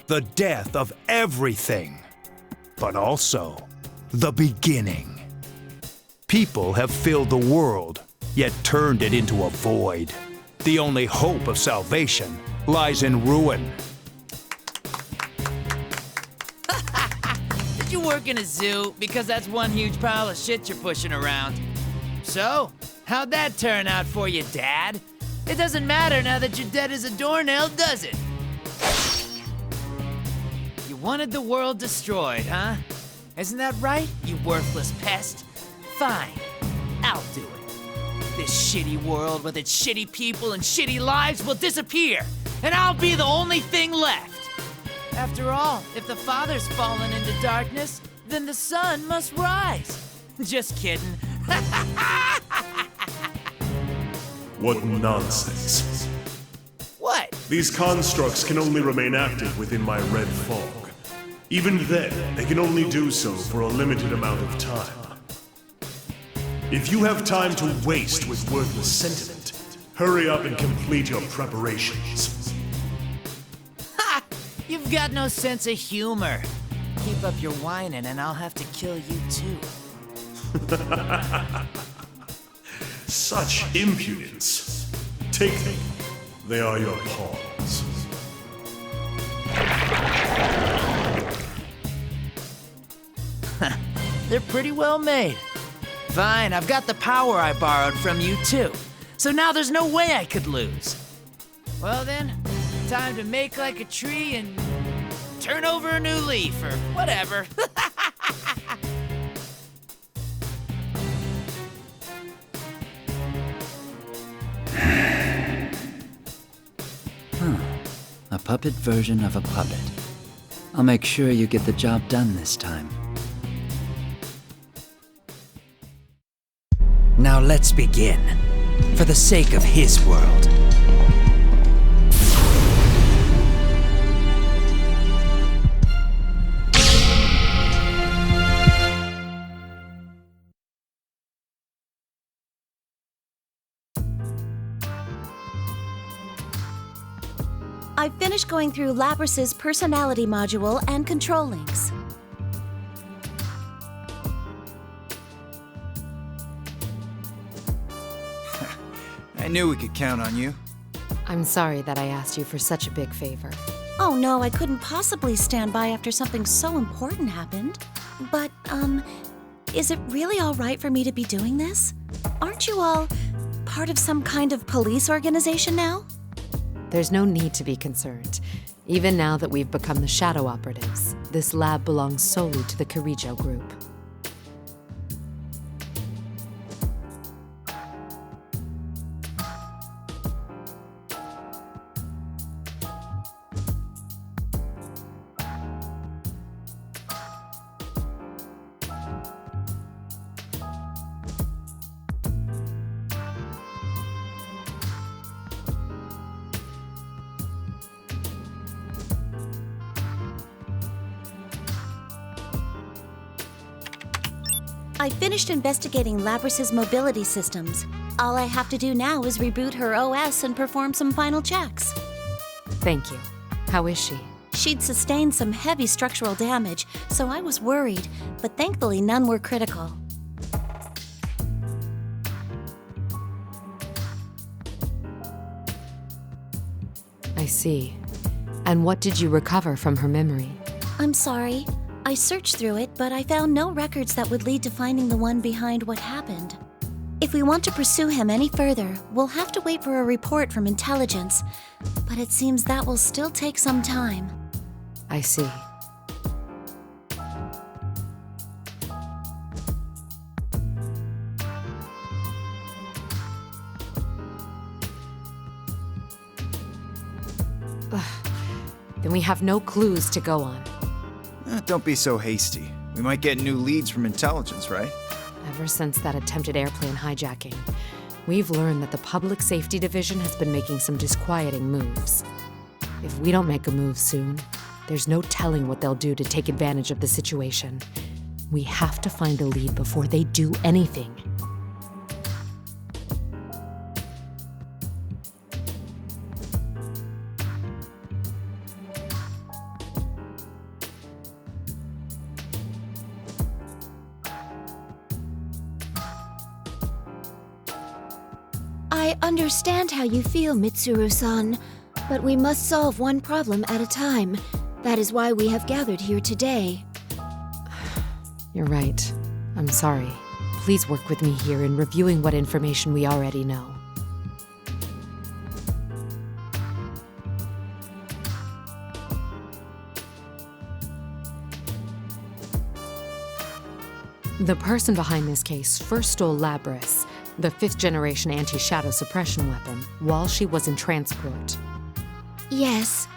the death of everything, but also the beginning. People have filled the world, yet turned it into a void. The only hope of salvation lies in ruin. Did you work in a zoo? Because that's one huge pile of shit you're pushing around. So, how'd that turn out for you, Dad? It doesn't matter now that you're dead as a doornail, does it? You wanted the world destroyed, huh? Isn't that right, you worthless pest? Fine, I'll do it. This shitty world with its shitty people and shitty lives will disappear, and I'll be the only thing left. After all, if the Father's fallen into darkness, then the Son must rise. Just kidding. What nonsense. What? These constructs can only remain active within my red fog. Even then, they can only do so for a limited amount of time. If you have time to waste with worthless sentiment, hurry up and complete your preparations. Ha! You've got no sense of humor. Keep up your whining and I'll have to kill you too. Such impudence. Take them. They are your pawns. They're pretty well made. Fine, I've got the power I borrowed from you too. So now there's no way I could lose. Well then, time to make like a tree and turn over a new leaf or whatever. A puppet version of a puppet. I'll make sure you get the job done this time. Now let's begin. For the sake of his world. I've finished going through Labrys's personality module and control links. I knew we could count on you. I'm sorry that I asked you for such a big favor. Oh no, I couldn't possibly stand by after something so important happened. But, is it really all right for me to be doing this? Aren't you all part of some kind of police organization now? There's no need to be concerned. Even now that we've become the Shadow Operatives, this lab belongs solely to the Kirijo group. I finished investigating Labrys's mobility systems. All I have to do now is reboot her OS and perform some final checks. Thank you. How is she? She'd sustained some heavy structural damage, so I was worried, but thankfully none were critical. I see. And what did you recover from her memory? I'm sorry. I searched through it, but I found no records that would lead to finding the one behind what happened. If we want to pursue him any further, we'll have to wait for a report from intelligence, but it seems that will still take some time. I see. Ugh. Then we have no clues to go on. Don't be so hasty. We might get new leads from intelligence, right? Ever since that attempted airplane hijacking, we've learned that the Public Safety Division has been making some disquieting moves. If we don't make a move soon, there's no telling what they'll do to take advantage of the situation. We have to find a lead before they do anything. I understand how you feel, Mitsuru-san, but we must solve one problem at a time. That is why we have gathered here today. You're right. I'm sorry. Please work with me here in reviewing what information we already know. The person behind this case first stole Labris, the 5th-generation anti-shadow suppression weapon, while she was in transport. Yes.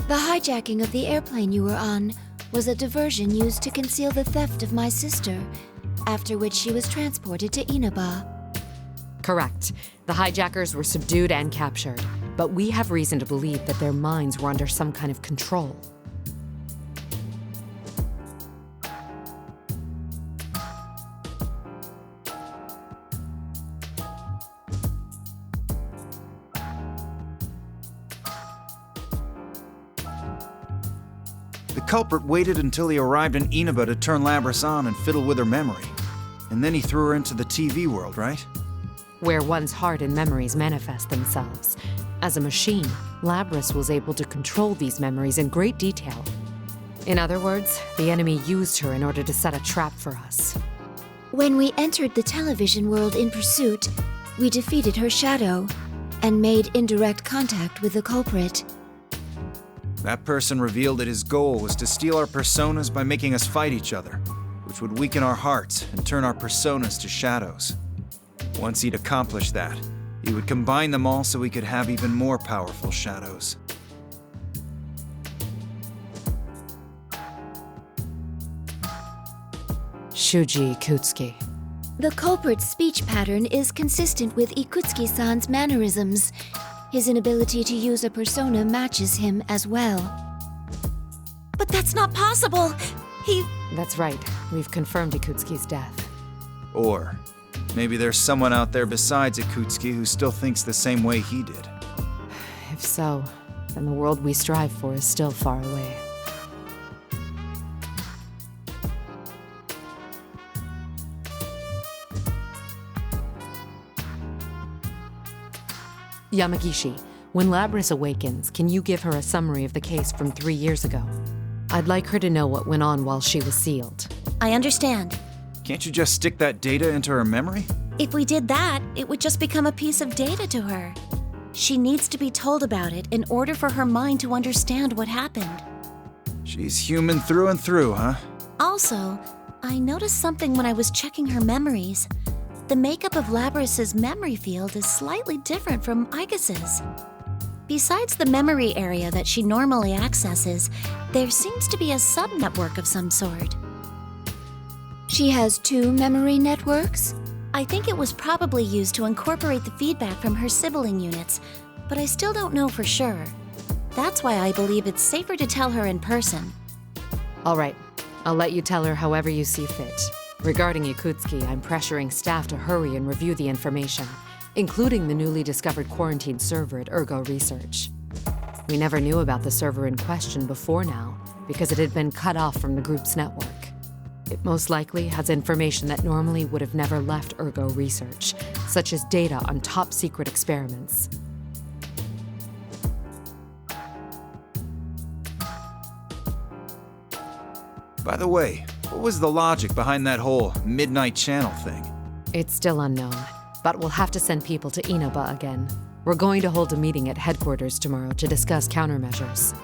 The hijacking of the airplane you were on was a diversion used to conceal the theft of my sister, after which she was transported to Inaba. Correct. The hijackers were subdued and captured, but we have reason to believe that their minds were under some kind of control. The culprit waited until he arrived in Inaba to turn Labris on and fiddle with her memory. And then he threw her into the TV world, right? Where one's heart and memories manifest themselves. As a machine, Labris was able to control these memories in great detail. In other words, the enemy used her in order to set a trap for us. When we entered the television world in pursuit, we defeated her shadow and made indirect contact with the culprit. That person revealed that his goal was to steal our personas by making us fight each other, which would weaken our hearts and turn our personas to shadows. Once he'd accomplished that, he would combine them all so we could have even more powerful shadows. Shuji Ikutsuki. The culprit's speech pattern is consistent with Ikutsuki-san's mannerisms. His inability to use a persona matches him as well. But that's not possible! That's right. We've confirmed Ikutsuki's death. Or maybe there's someone out there besides Ikutsuki who still thinks the same way he did. If so, then the world we strive for is still far away. Yamagishi, when Labris awakens, can you give her a summary of the case from 3 years ago? I'd like her to know what went on while she was sealed. I understand. Can't you just stick that data into her memory? If we did that, it would just become a piece of data to her. She needs to be told about it in order for her mind to understand what happened. She's human through and through, huh? Also, I noticed something when I was checking her memories. The makeup of Labris's memory field is slightly different from Aigus's. Besides the memory area that she normally accesses, there seems to be a sub-network of some sort. She has 2 memory networks? I think it was probably used to incorporate the feedback from her sibling units, but I still don't know for sure. That's why I believe it's safer to tell her in person. All right, I'll let you tell her however you see fit. Regarding Ikutsuki, I'm pressuring staff to hurry and review the information, including the newly discovered quarantine server at Ergo Research. We never knew about the server in question before now, because it had been cut off from the group's network. It most likely has information that normally would have never left Ergo Research, such as data on top-secret experiments. By the way, what was the logic behind that whole midnight channel thing? It's still unknown, but we'll have to send people to Inaba again. We're going to hold a meeting at headquarters tomorrow to discuss countermeasures.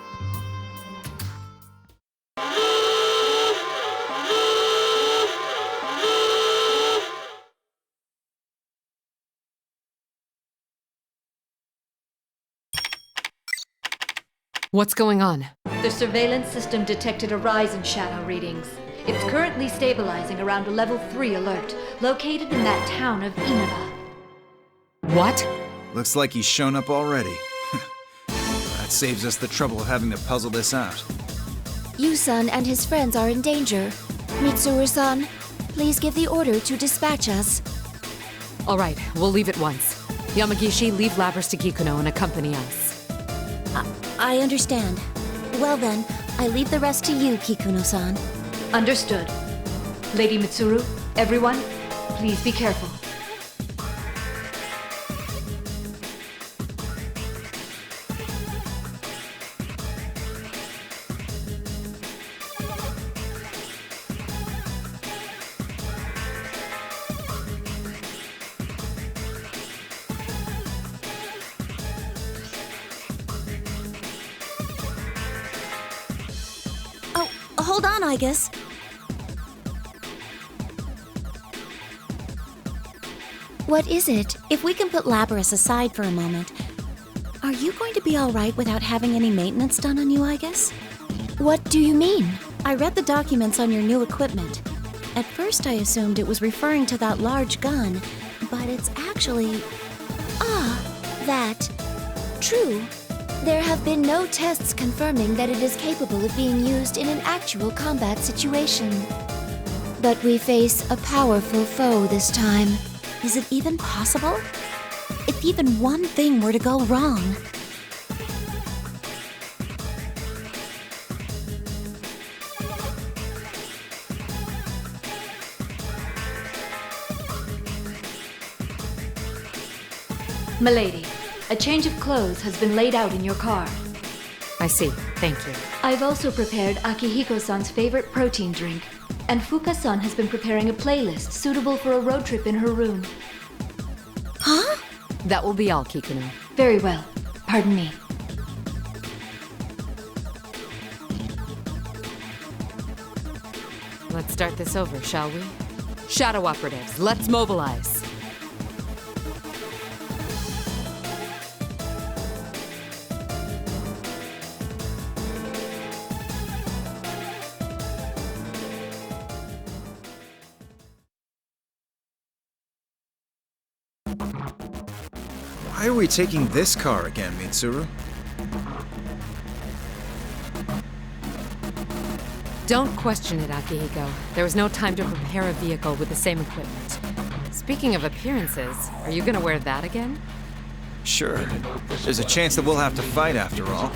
What's going on? The surveillance system detected a rise in shadow readings. It's currently stabilizing around a level 3 alert, located in that town of Inaba. What? Looks like he's shown up already. That saves us the trouble of having to puzzle this out. Yu-san and his friends are in danger. Mitsuru-san, please give the order to dispatch us. All right, we'll leave at once. Yamagishi, leave Labris to Kikuno and accompany us. I understand. Well then, I leave the rest to you, Kikuno-san. Understood. Lady Mitsuru, everyone, please be careful. Hold on, Igus. What is it? If we can put Labrys aside for a moment, are you going to be all right without having any maintenance done on you, Igus? What do you mean? I read the documents on your new equipment. At first I assumed it was referring to that large gun, but it's actually... That. True. There have been no tests confirming that it is capable of being used in an actual combat situation. But we face a powerful foe this time. Is it even possible? If even one thing were to go wrong... Milady, a change of clothes has been laid out in your car. I see. Thank you. I've also prepared Akihiko-san's favorite protein drink, and Fuka-san has been preparing a playlist suitable for a road trip in her room. Huh? That will be all, Kikuno. Very well. Pardon me. Let's start this over, shall we? Shadow operatives, let's mobilize. Why are we taking this car again, Mitsuru? Don't question it, Akihiko. There was no time to prepare a vehicle with the same equipment. Speaking of appearances, are you gonna wear that again? Sure. There's a chance that we'll have to fight after all.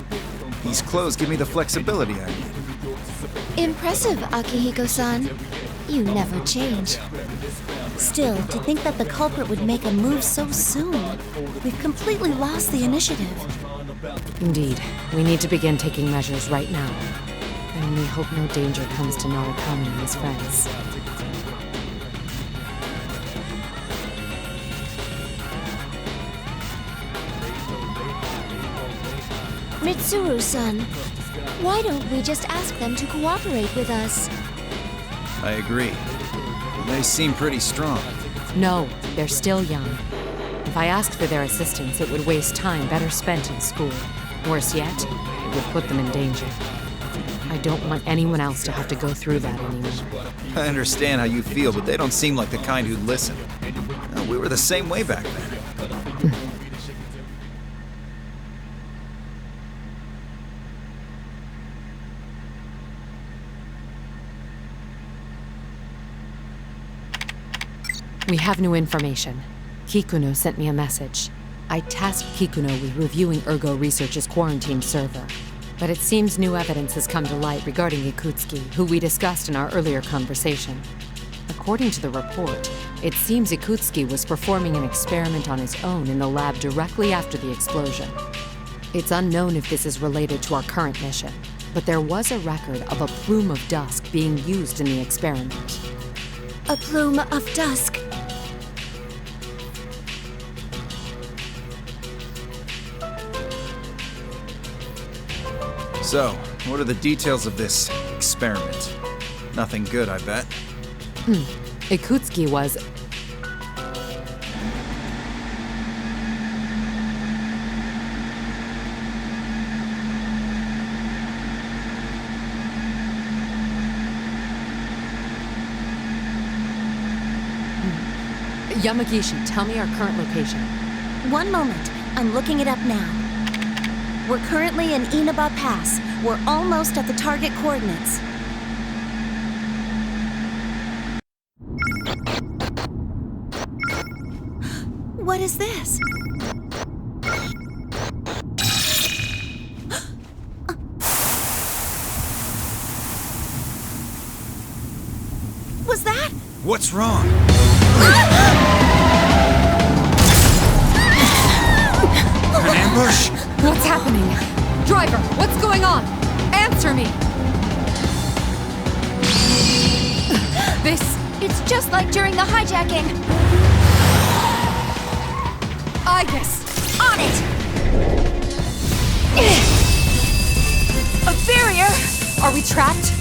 These clothes give me the flexibility I need. Impressive, Akihiko-san. You never change. Still, to think that the culprit would make a move so soon. We've completely lost the initiative. Indeed. We need to begin taking measures right now. I only hope no danger comes to Narukami and his friends. Mitsuru-san, why don't we just ask them to cooperate with us? I agree. They seem pretty strong. No, they're still young. If I asked for their assistance, it would waste time better spent in school. Worse yet, it would put them in danger. I don't want anyone else to have to go through that anymore. I understand how you feel, but they don't seem like the kind who'd listen. We were the same way back then. We have new information. Kikuno sent me a message. I tasked Kikuno with reviewing Ergo Research's quarantine server. But it seems new evidence has come to light regarding Ikutsuki, who we discussed in our earlier conversation. According to the report, it seems Ikutsuki was performing an experiment on his own in the lab directly after the explosion. It's unknown if this is related to our current mission, but there was a record of a plume of dust being used in the experiment. A plume of dusk. So, what are the details of this experiment? Nothing good, I bet. Ikutsuki was... Yamagishi, tell me our current location. One moment. I'm looking it up now. We're currently in Inaba Pass. We're almost at the target coordinates. What is this? Was that? What's wrong? An ambush? What's happening? Driver, what's going on? Answer me! It's just like during the hijacking. Igus! On it! A barrier! Are we trapped?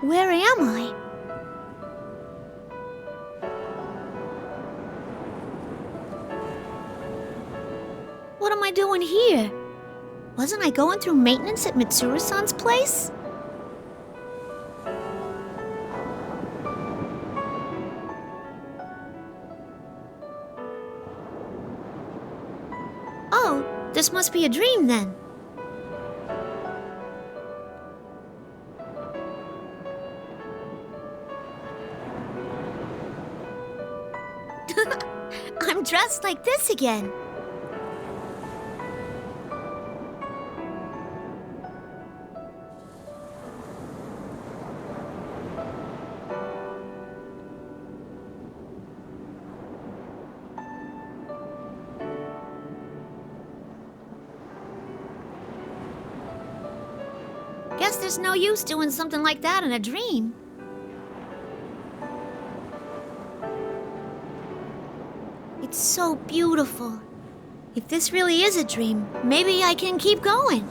Where am I? What am I doing here? Wasn't I going through maintenance at Mitsuru-san's place? Oh, this must be a dream then. I'm dressed like this again. Guess there's no use doing something like that in a dream. It's so beautiful. If this really is a dream, maybe I can keep going.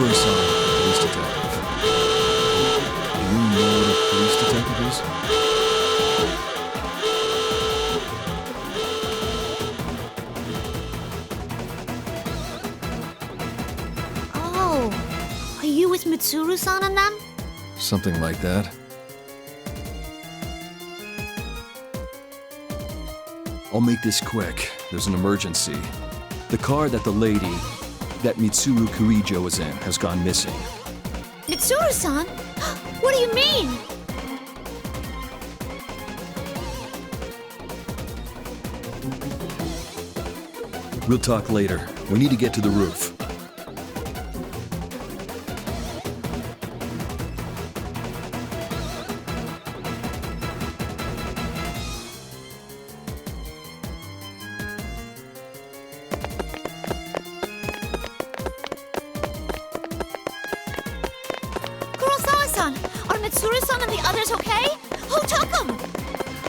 Kurosawa, police detective. Do you know what a police detective is? Oh, are you with Mitsuru-san and them? Something like that. I'll make this quick. There's an emergency. The car that that Mitsuru Kurijo was in has gone missing. Mitsuru-san? What do you mean? We'll talk later. We need to get to the roof. Kurosawa-san, are Mitsuru-san and the others okay? Who took them?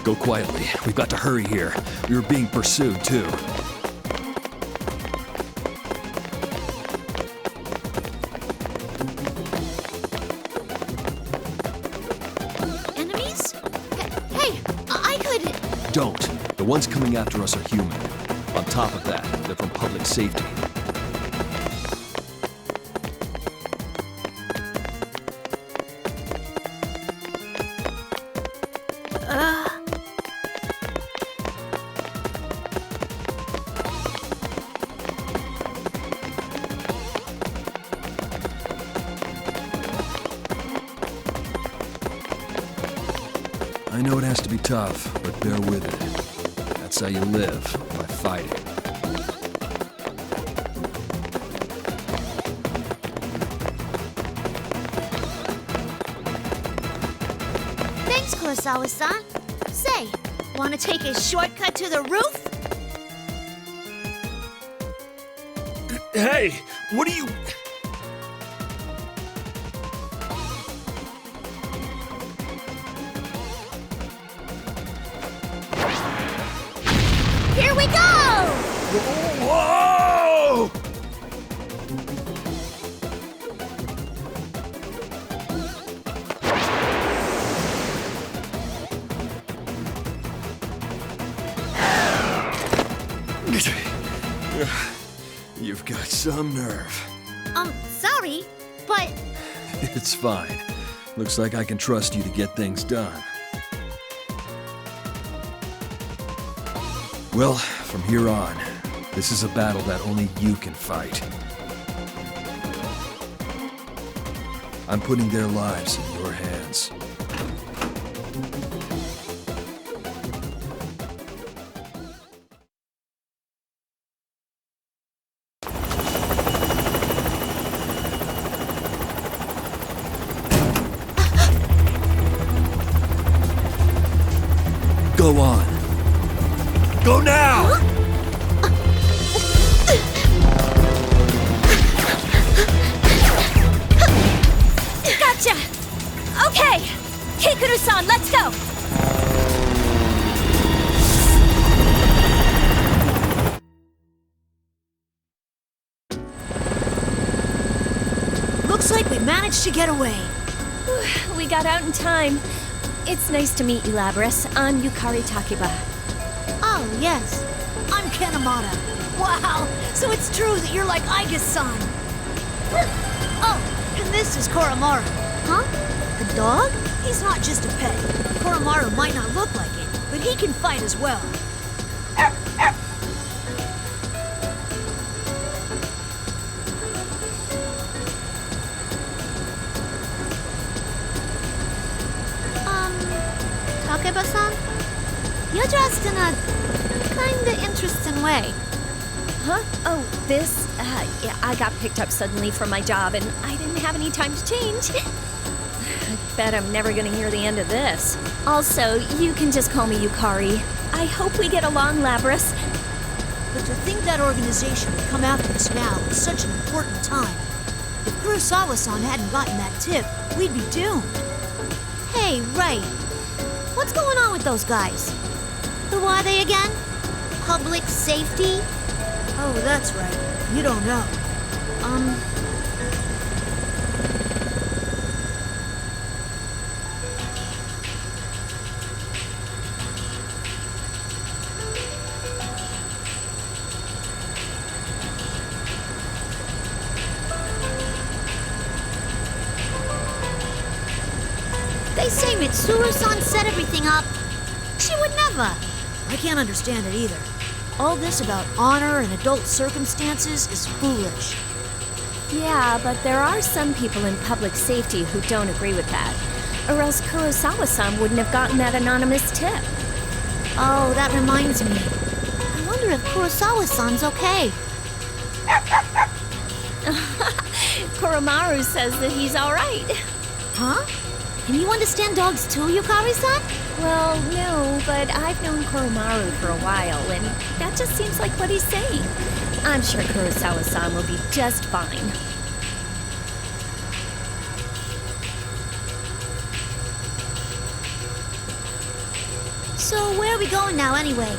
Go quietly. We've got to hurry here. We were being pursued, too. Enemies? Hey, I could... Don't. The ones coming after us are human. On top of that, they're from public safety. I know it has to be tough, but bear with it. That's how you live, by fighting. Thanks, Kurosawa-san. Say, want to take a shortcut to the roof? Hey, what are you... Here we go! Whoa! You've got some nerve. Sorry, but... It's fine. Looks like I can trust you to get things done. Well, from here on, this is a battle that only you can fight. I'm putting their lives in your hands. Go on. Go now! Gotcha! Okay! Keikuru-san, let's go! Looks like we managed to get away. We got out in time. It's nice to meet you, Labris. I'm Yukari Takiba. Oh, yes. I'm Kanemata. Wow, so it's true that you're like Aiga's son. Oh, and this is Koromaru. Huh? A dog? He's not just a pet. Koromaru might not look like it, but he can fight as well. Takeba-san? You're dressed in a kinda interesting way. Huh? Oh, this? Yeah, I got picked up suddenly from my job and I didn't have any time to change. I bet I'm never gonna hear the end of this. Also, you can just call me Yukari. I hope we get along, Labris. But to think that organization would come after us now at such an important time. If Kurosawa-san hadn't gotten that tip, we'd be doomed. Hey, right. What's going on with those guys? Who are they again? Public safety? Oh, that's right. You don't know. Mitsuru-san set everything up. She would never. I can't understand it either. All this about honor and adult circumstances is foolish. Yeah, but there are some people in public safety who don't agree with that. Or else Kurosawa-san wouldn't have gotten that anonymous tip. Oh, that reminds me. I wonder if Kurosawa-san's okay. Koromaru says that he's all right. Huh? Can you understand dogs too, Yukari-san? Well, no, but I've known Koromaru for a while, and that just seems like what he's saying. I'm sure Kurosawa-san will be just fine. So where are we going now anyway?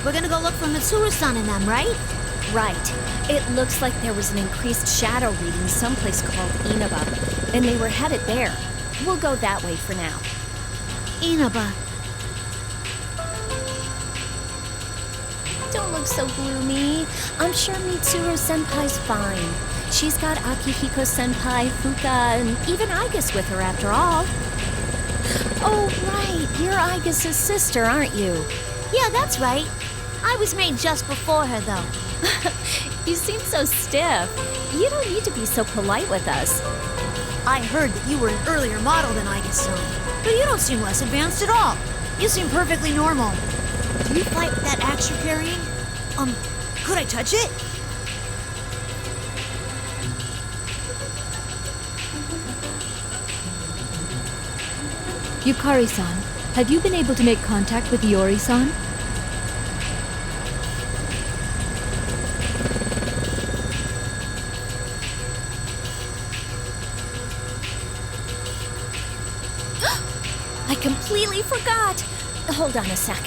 We're gonna go look for Mitsuru-san and them, right? Right. It looks like there was an increased shadow reading someplace called Inaba, and they were headed there. We'll go that way for now. Inaba. Don't look so gloomy. I'm sure Mitsuru-senpai's fine. She's got Akihiko-senpai, Fuka, and even Aigus with her after all. Oh, right. You're Aigus' sister, aren't you? Yeah, that's right. I was made just before her, though. You seem so stiff. You don't need to be so polite with us. I heard that you were an earlier model than Aigus-san, but you don't seem less advanced at all. You seem perfectly normal. Do you fight with that axe you're carrying? Could I touch it? Yukari-san, have you been able to make contact with Iori-san? I completely forgot. Hold on a sec.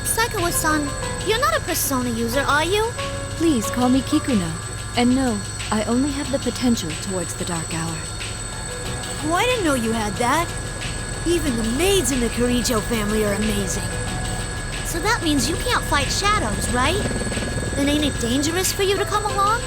Saikawa-san, you're not a persona user, are you? Please call me Kikuno. And no, I only have the potential towards the Dark Hour. Oh, I didn't know you had that. Even the maids in the Kirijo family are amazing. So that means you can't fight shadows, right? Then ain't it dangerous for you to come along?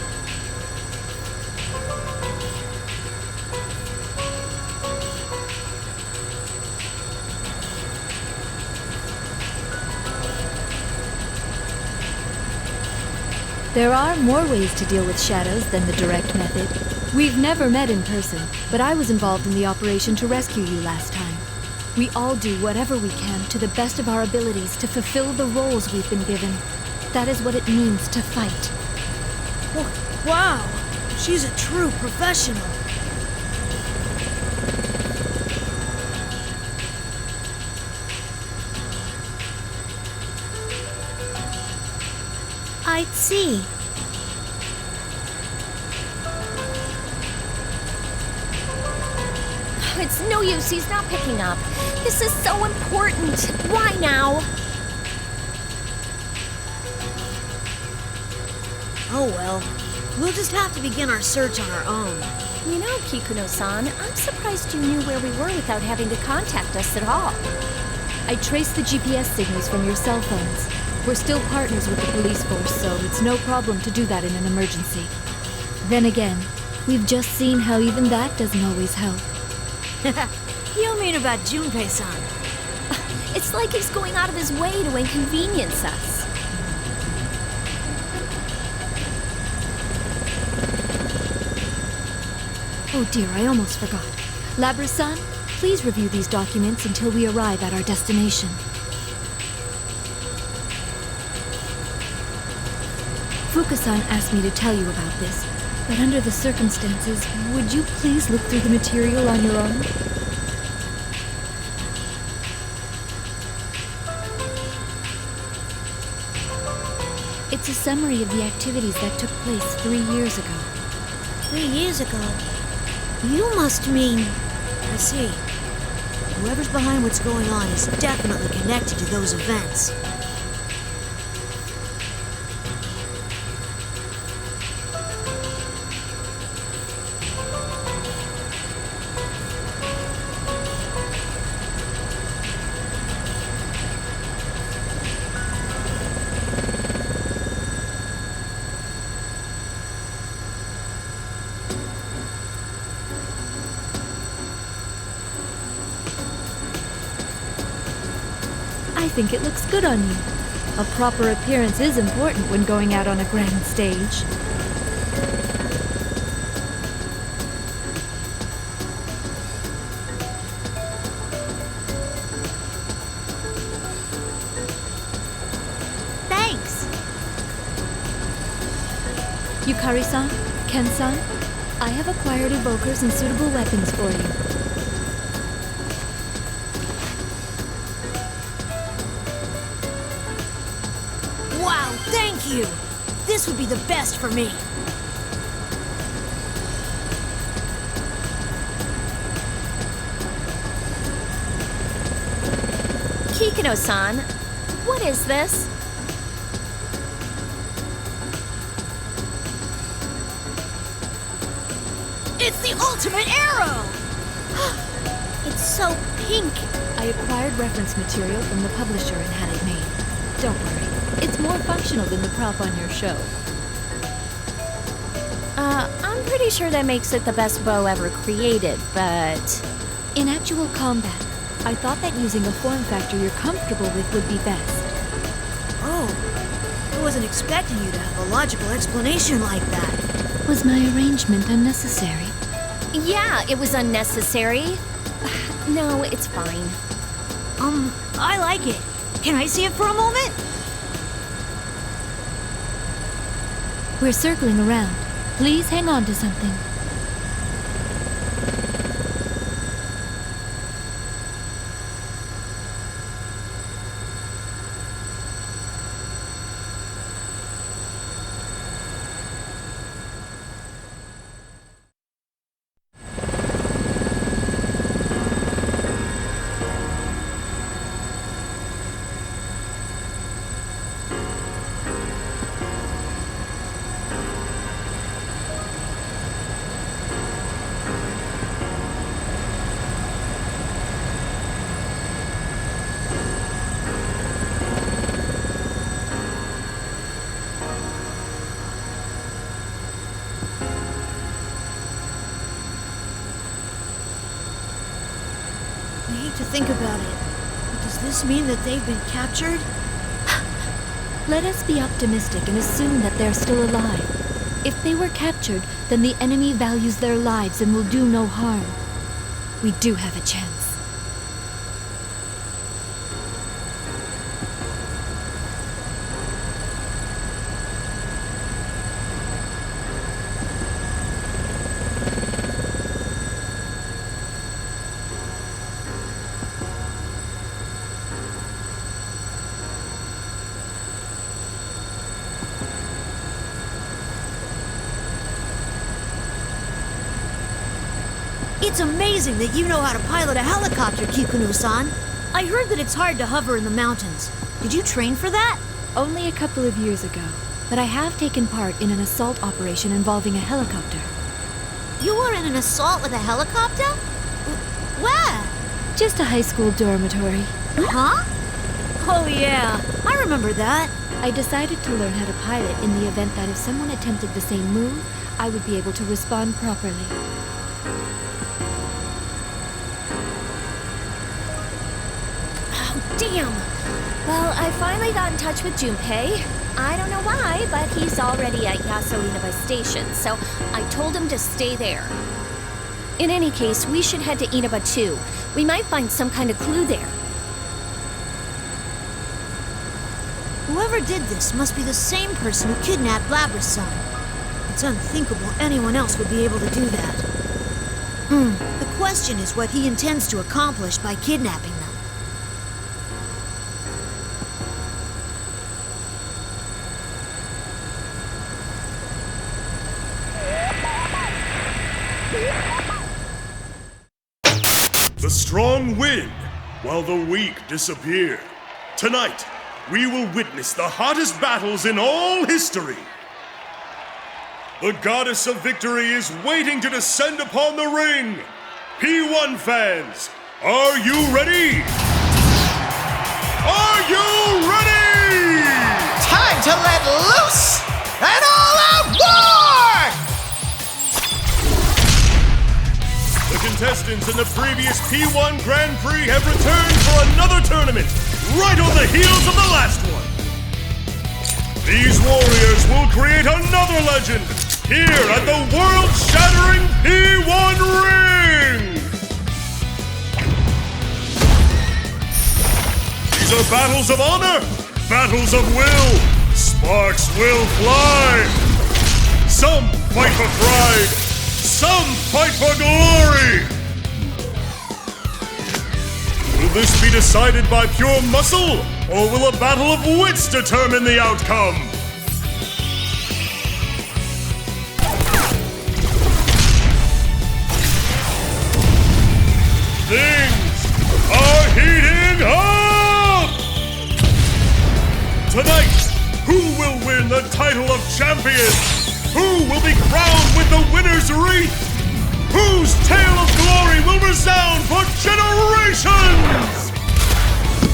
There are more ways to deal with shadows than the direct method. We've never met in person, but I was involved in the operation to rescue you last time. We all do whatever we can to the best of our abilities to fulfill the roles we've been given. That is what it means to fight. Wow, she's a true professional. I'd see. It's no use, he's not picking up. This is so important. Why now? Oh well, we'll just have to begin our search on our own. You know, Kikuno-san, I'm surprised you knew where we were without having to contact us at all. I traced the GPS signals from your cell phones. We're still partners with the police force, so it's no problem to do that in an emergency. Then again, we've just seen how even that doesn't always help. You mean about Junpei-san? It's like he's going out of his way to inconvenience us. Oh dear, I almost forgot. Labra-san, please review these documents until we arrive at our destination. Fuka-san asked me to tell you about this, but under the circumstances, would you please look through the material on your own? It's a summary of the activities that took place 3 years ago. 3 years ago? You must mean... I see. Whoever's behind what's going on is definitely connected to those events. I think it looks good on you. A proper appearance is important when going out on a grand stage. Thanks! Yukari-san, Ken-san, I have acquired evokers and suitable weapons for you. Wow, thank you! This would be the best for me. Kikuno-san, what is this? It's the ultimate arrow! It's so pink. I acquired reference material from the publisher and had it made. Don't worry, it's more functional than the prop on your show. I'm pretty sure that makes it the best bow ever created, but... In actual combat, I thought that using a form factor you're comfortable with would be best. Oh, I wasn't expecting you to have a logical explanation like that. Was my arrangement unnecessary? Yeah, it was unnecessary. No, it's fine. I like it. Can I see it for a moment? We're circling around. Please hang on to something. I hate to think about it, but does this mean that they've been captured? Let us be optimistic and assume that they're still alive. If they were captured, then the enemy values their lives and will do no harm. We do have a chance. It's amazing that you know how to pilot a helicopter, Kikuno-san. I heard that it's hard to hover in the mountains. Did you train for that? Only a couple of years ago, but I have taken part in an assault operation involving a helicopter. You were in an assault with a helicopter? Where? Just a high school dormitory. Huh? Oh yeah, I remember that. I decided to learn how to pilot in the event that if someone attempted the same move, I would be able to respond properly. Damn! Well, I finally got in touch with Junpei. I don't know why, but he's already at Yaso Inaba Station, so I told him to stay there. In any case, we should head to Inaba too. We might find some kind of clue there. Whoever did this must be the same person who kidnapped Labrys-san. It's unthinkable anyone else would be able to do that. The question is what he intends to accomplish by kidnapping them. The strong win, while the weak disappear. Tonight, we will witness the hottest battles in all history. The goddess of victory is waiting to descend upon the ring. P1 fans, are you ready? Are you ready? Time to let loose! An all-out war! The contestants in the previous P1 Grand Prix have returned for another tournament. right on the heels of the last one. These warriors will create another legend here at the world-shattering P1 Ring! These are battles of honor, battles of will. Sparks will fly. Some fight for pride, some fight for glory. Will this be decided by pure muscle, or will a battle of wits determine the outcome? Things are heating up! Tonight, who will win the title of champion? Who will be crowned with the winner's wreath? Whose tale of glory will resound for generations?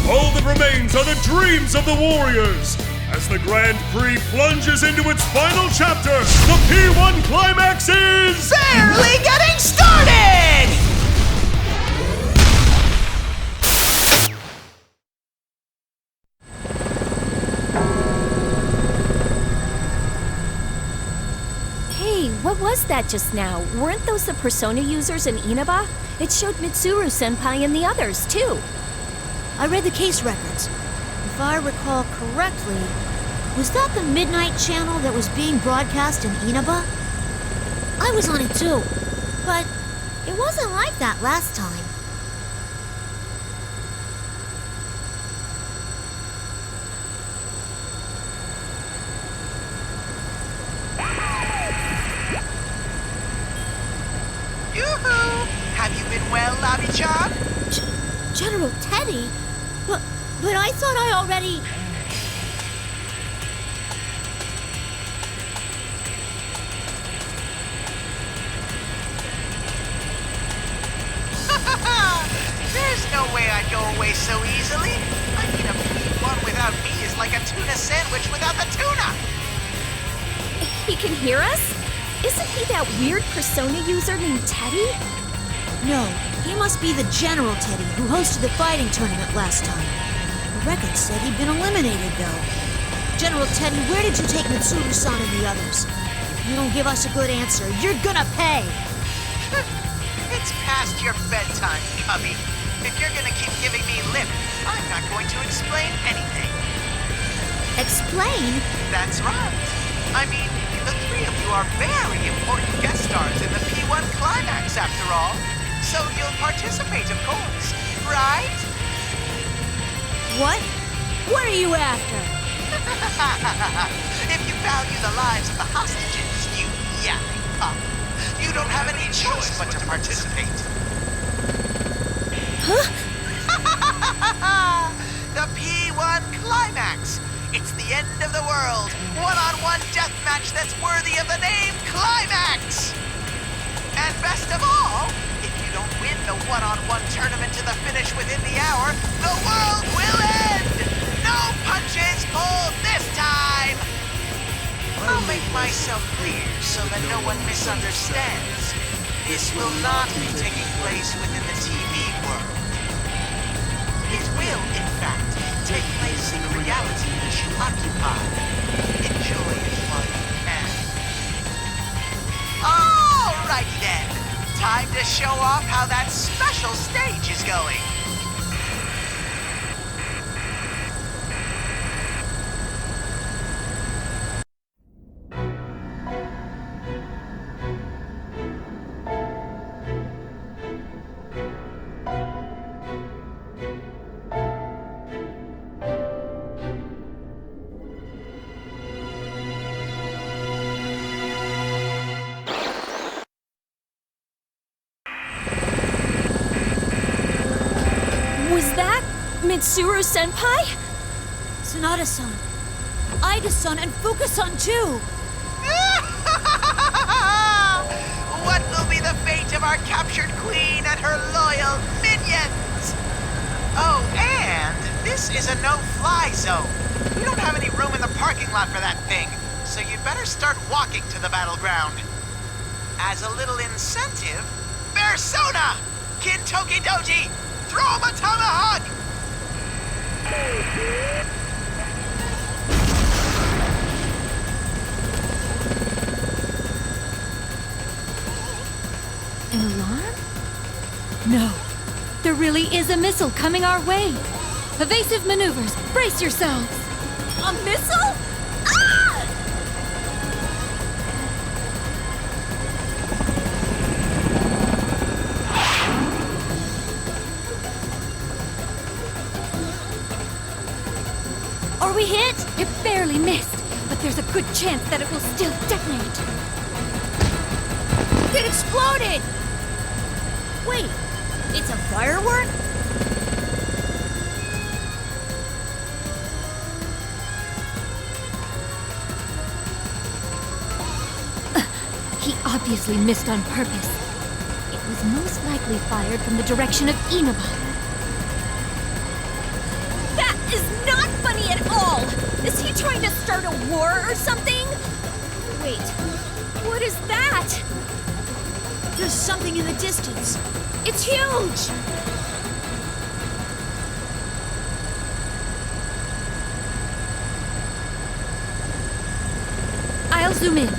All that remains are the dreams of the warriors. As the Grand Prix plunges into its final chapter, the P1 climax is... barely getting started! Hey, what was that just now? Weren't those the Persona users in Inaba? It showed Mitsuru-senpai and the others, too. I read the case records. If I recall correctly, was that the Midnight Channel that was being broadcast in Inaba? I was on it too, but it wasn't like that last time. Yoo-hoo! Have you been well, Lobby-chan? General Teddy? But I thought I already... There's no way I'd go away so easily. I mean, a P1 without me is like a tuna sandwich without the tuna. He can hear us? Isn't he that weird Persona user named Teddy? No, he must be the General Teddy who hosted the fighting tournament last time. The record said he'd been eliminated, though. General Teddy, where did you take Mitsuru-san and the others? If you don't give us a good answer, you're gonna pay! It's past your bedtime, Cubby. If you're gonna keep giving me lip, I'm not going to explain anything. Explain? That's right. I mean, the three of you are very important guest stars in the P1 climax, after all. So you'll participate, of course, right? What? What are you after? If you value the lives of the hostages, you yapping pup, you don't have any choice but to participate. Huh? The P1 climax. It's the end of the world. One-on-one deathmatch that's worthy of the name Climax. And best of all, if you don't win the one-on-one tournament to the finish within the hour, the world will end! No punches pulled this time! I'll make myself clear so that no one misunderstands. This will not be taking place within the TV world. It will, in fact, take place in the reality that you occupy. Enjoy it while you can. Alrighty then. Time to show off how that special stage is going. Was that Mitsuru-senpai? Sanada-san, Ida-san, and Fuka-san too! What will be the fate of our captured queen and her loyal minions? Oh, and this is a no-fly zone. We don't have any room in the parking lot for that thing, so you'd better start walking to the battleground. As a little incentive, Persona! Kintoki Doji! Throw him a tomahawk! An alarm? No. There really is a missile coming our way. Evasive maneuvers. Brace yourselves. A missile? Ah! Are we hit? It barely missed, but there's a good chance that it will still detonate. It exploded! Wait, it's a firework? He obviously missed on purpose. It was most likely fired from the direction of Inaba. That is not funny at all! Is he trying to start a war or something? Wait, what is that? There's something in the distance. It's huge! I'll zoom in.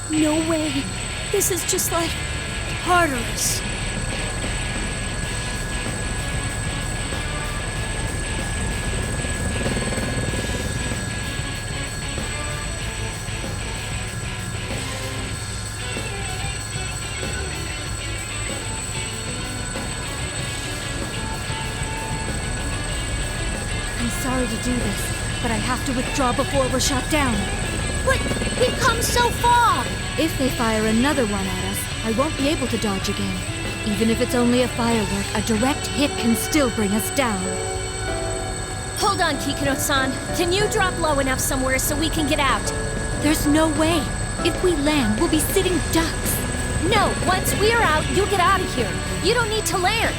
No way. This is just like Tartarus. I'm sorry to do this, but I have to withdraw before we're shot down. But we've come so far! If they fire another one at us, I won't be able to dodge again. Even if it's only a firework, a direct hit can still bring us down. Hold on, Kikuno-san. Can you drop low enough somewhere so we can get out? There's no way. If we land, we'll be sitting ducks. No, once we're out, you get out of here. You don't need to land.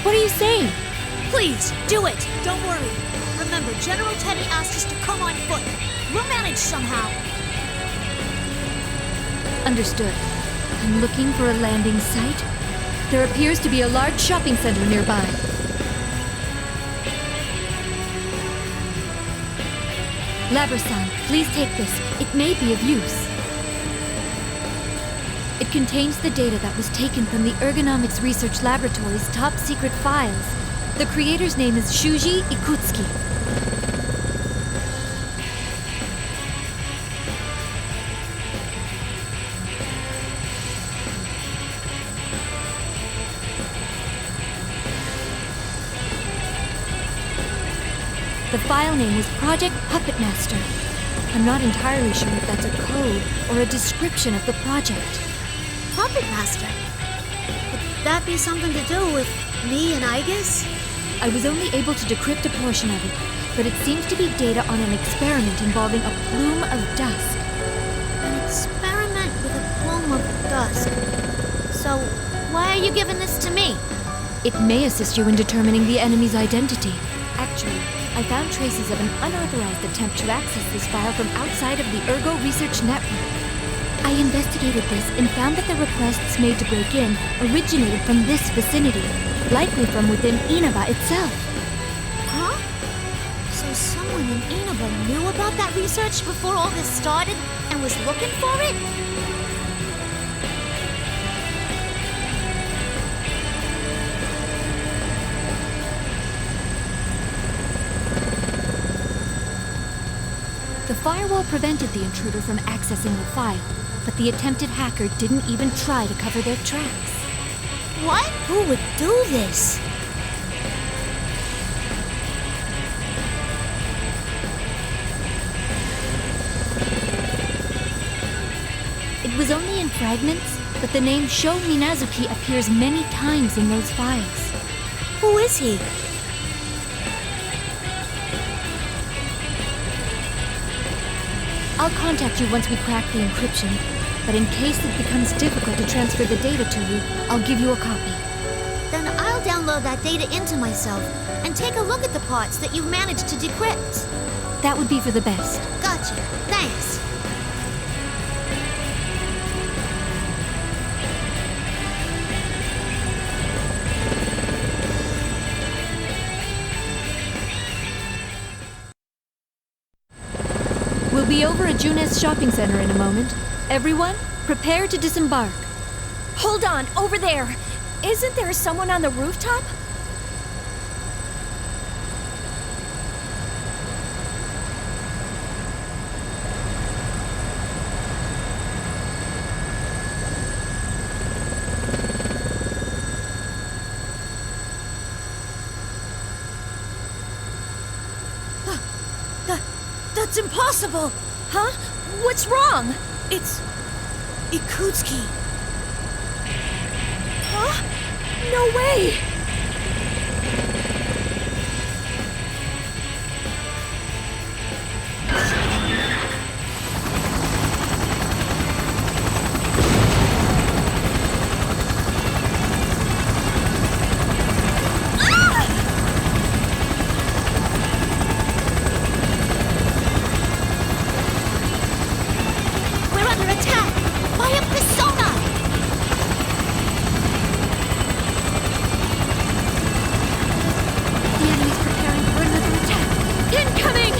What are you saying? Please, do it. Don't worry. Remember, General Teddy asked us to come on foot. We'll manage somehow. Understood. I'm looking for a landing site. There appears to be a large shopping center nearby. Labrasan, please take this. It may be of use. It contains the data that was taken from the Ergonomics Research Laboratory's top secret files. The creator's name is Shuji Ikutsuki. The file name was Project Puppet Master. I'm not entirely sure if that's a code or a description of the project. Puppet Master? Could that be something to do with me and Aigis? I was only able to decrypt a portion of it, but it seems to be data on an experiment involving a plume of dusk. An experiment with a plume of dusk. So, why are you giving this to me? It may assist you in determining the enemy's identity. Actually, I found traces of an unauthorized attempt to access this file from outside of the Ergo Research Network. I investigated this and found that the requests made to break in originated from this vicinity, likely from within Inaba itself. Huh? So someone in Inaba knew about that research before all this started and was looking for it? The firewall prevented the intruder from accessing the file, but the attempted hacker didn't even try to cover their tracks. What? Who would do this? It was only in fragments, but the name Sho Minazuki appears many times in those files. Who is he? I'll contact you once we crack the encryption, but in case it becomes difficult to transfer the data to you, I'll give you a copy. Then I'll download that data into myself and take a look at the parts that you've managed to decrypt. That would be for the best. Gotcha. Thanks. be over at Junes Shopping Center in a moment. Everyone, prepare to disembark. Hold on, over there. Isn't there someone on the rooftop? That's impossible! Huh? What's wrong? It's... Ikutsuki. Huh? No way! We're under attack by a persona! The enemy's preparing for another attack. Incoming!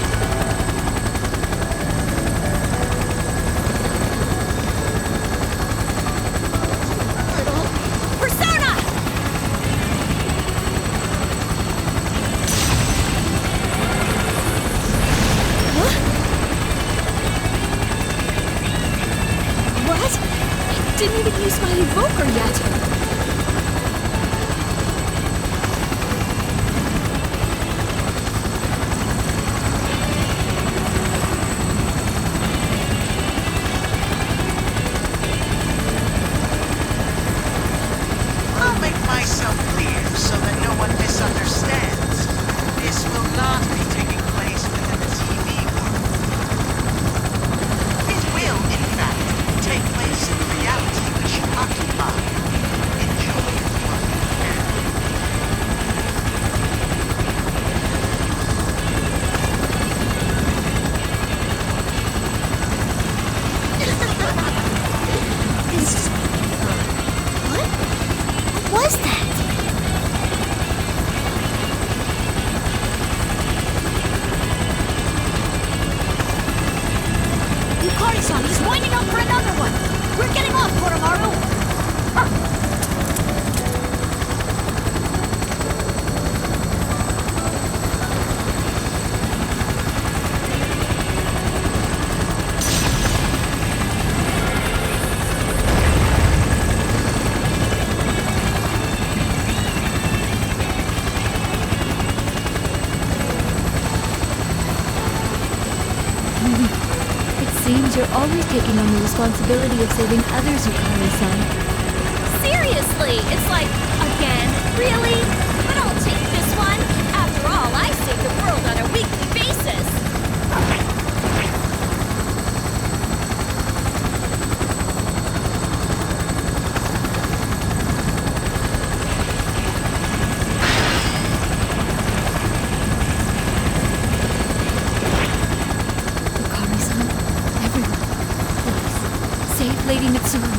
Little persona! Huh? What? I didn't even use my evoker yet. I'll make myself clear so that no one misunderstands. This will not be taking place within the TV world. It will, in fact, take place in the reality which you occupy. Enjoy your fun. This is... What? What was that? Yukari-san, he's winding up for another one! We're getting off, Koromaru! It seems you're always taking on the responsibility of saving others, Yukari-san. Seriously, it's like, again, really? But I'll take this one. After all, I save the world on a weekly basis. Yukari-san, everyone, please, save Lady Mitsuru.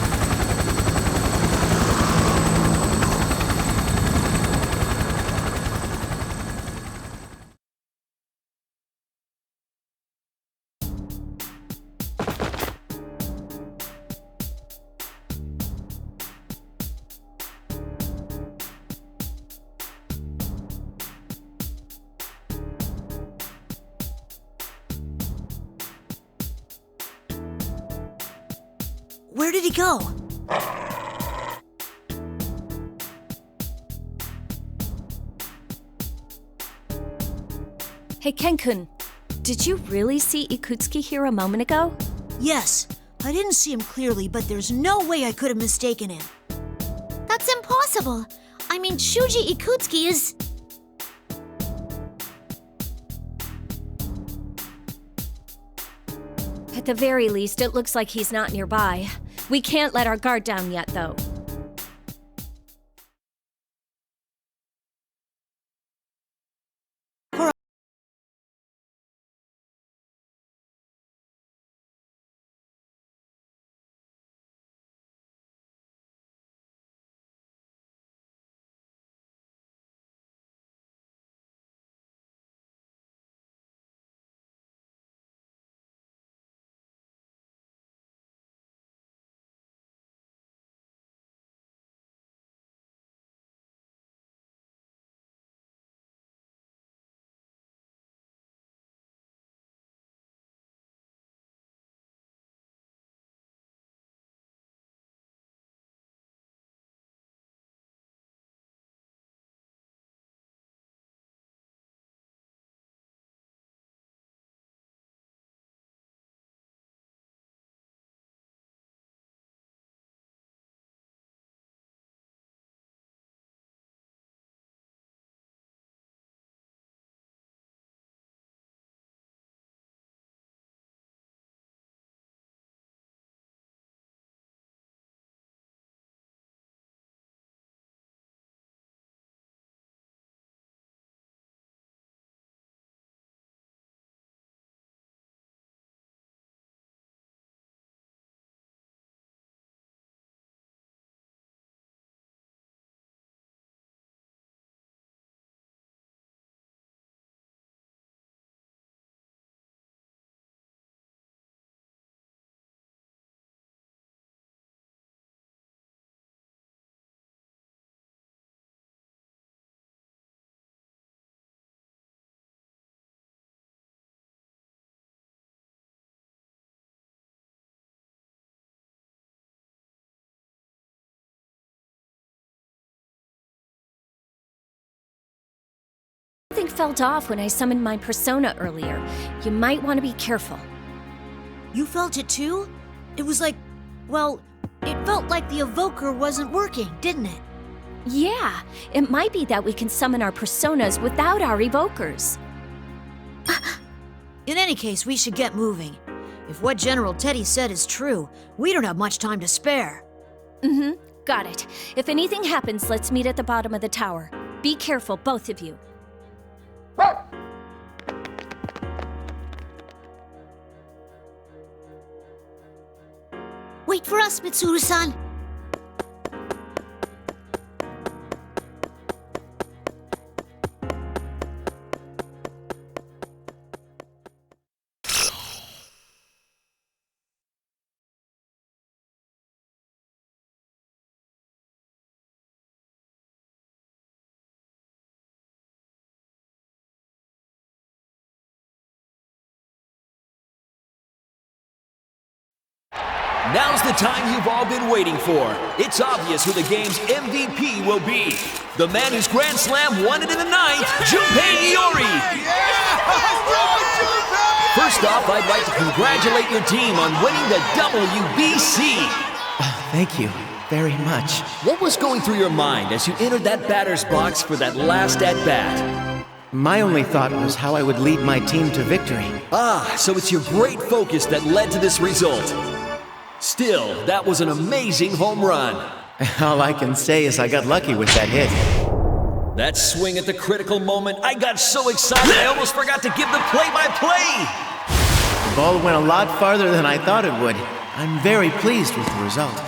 Where did he go? Hey, Ken-kun, did you really see Ikutsuki here a moment ago? Yes. I didn't see him clearly, but there's no way I could have mistaken him. That's impossible. I mean, Shuji Ikutsuki is... At the very least, it looks like he's not nearby. We can't let our guard down yet, though. felt off when I summoned my persona earlier. You might want to be careful. You felt it too? It was like, well, it felt like the evoker wasn't working, didn't it? Yeah, it might be that we can summon our personas without our evokers. In any case, we should get moving. If what General Teddy said is true, we don't have much time to spare. Mm-hmm, got it. If anything happens, let's meet at the bottom of the tower. Be careful, both of you. Wait for us, Mitsuru-san. Now's the time you've all been waiting for. It's obvious who the game's MVP will be. The man whose Grand Slam won it in the ninth, Junpei Iori! First off, I'd like to congratulate your team on winning the WBC. Thank you very much. What was going through your mind as you entered that batter's box for that last at-bat? My only thought was how I would lead my team to victory. Ah, so it's your great focus that led to this result. Still, that was an amazing home run. All I can say is I got lucky with that hit. That swing at the critical moment, I got so excited I almost forgot to give the play-by-play. The ball went a lot farther than I thought it would. I'm very pleased with the result.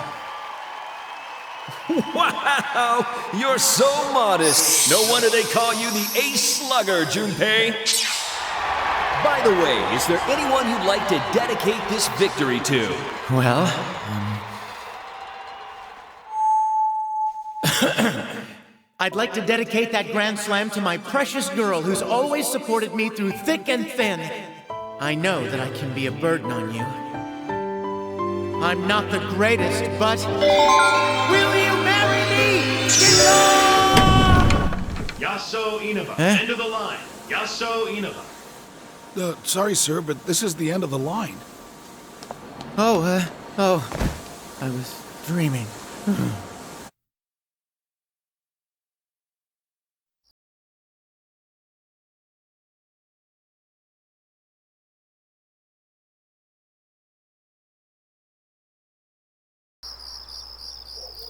Wow, you're so modest. No wonder they call you the ace slugger, Junpei. By the way, is there anyone you'd like to dedicate this victory to? Well, I'd like to dedicate that Grand Slam to my precious girl who's always supported me through thick and thin. I know that I can be a burden on you. I'm not the greatest, but will you marry me? Yasuo Inaba, end of the line. Yasuo Inaba. Sorry, sir, but this is the end of the line. I was dreaming.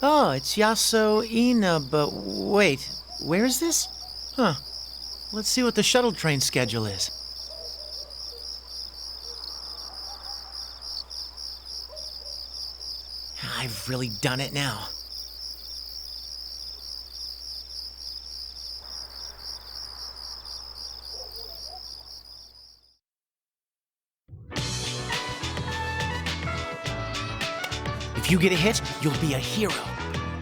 Oh, it's Yasuo Inaba. Wait, where is this? Huh. Let's see what the shuttle train schedule is. I've really done it now. If you get a hit, you'll be a hero.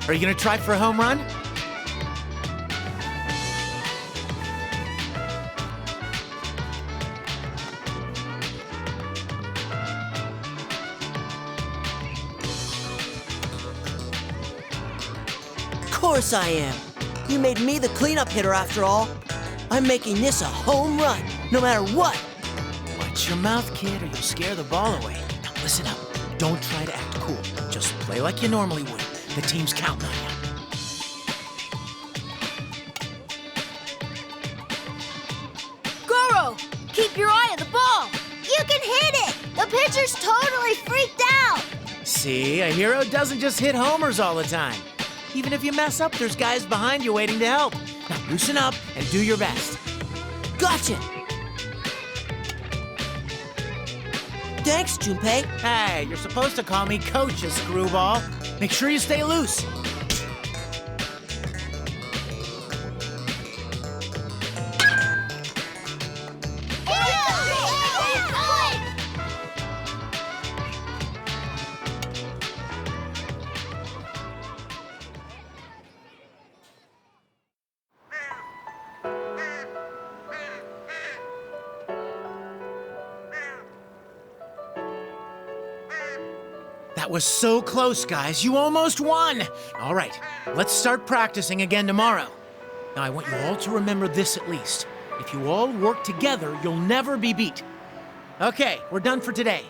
Are you gonna try for a home run? Of course I am. You made me the cleanup hitter after all. I'm making this a home run, no matter what. Watch your mouth, kid, or you'll scare the ball away. Now listen up. Don't try to act cool. Just play like you normally would. The team's counting on you. Goro, keep your eye on the ball. You can hit it! The pitcher's totally freaked out! See, a hero doesn't just hit homers all the time. Even if you mess up, there's guys behind you waiting to help. Now loosen up and do your best. Gotcha! Thanks, Junpei. Hey, you're supposed to call me Coach, you screwball. Make sure you stay loose. That was so close, guys. You almost won. All right, let's start practicing again tomorrow. Now, I want you all to remember this at least. If you all work together, you'll never be beat. Okay, we're done for today.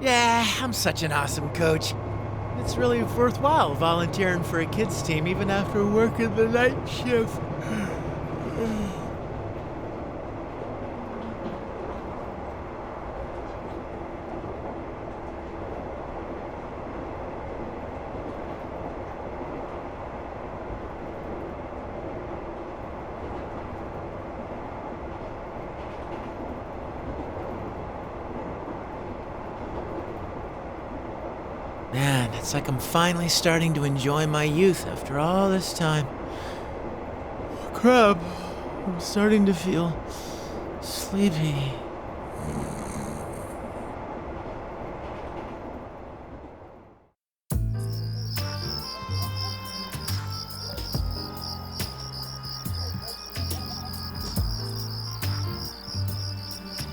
Yeah, I'm such an awesome coach. It's really worthwhile volunteering for a kids team even after working the night shift. Man, it's like I'm finally starting to enjoy my youth after all this time. Crap, I'm starting to feel sleepy.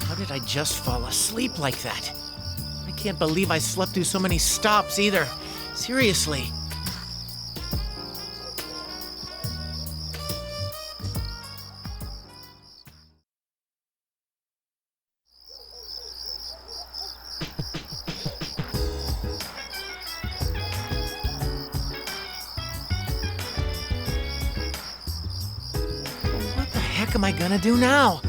How did I just fall asleep like that? I can't believe I slept through so many stops either. Seriously. What the heck am I gonna do now?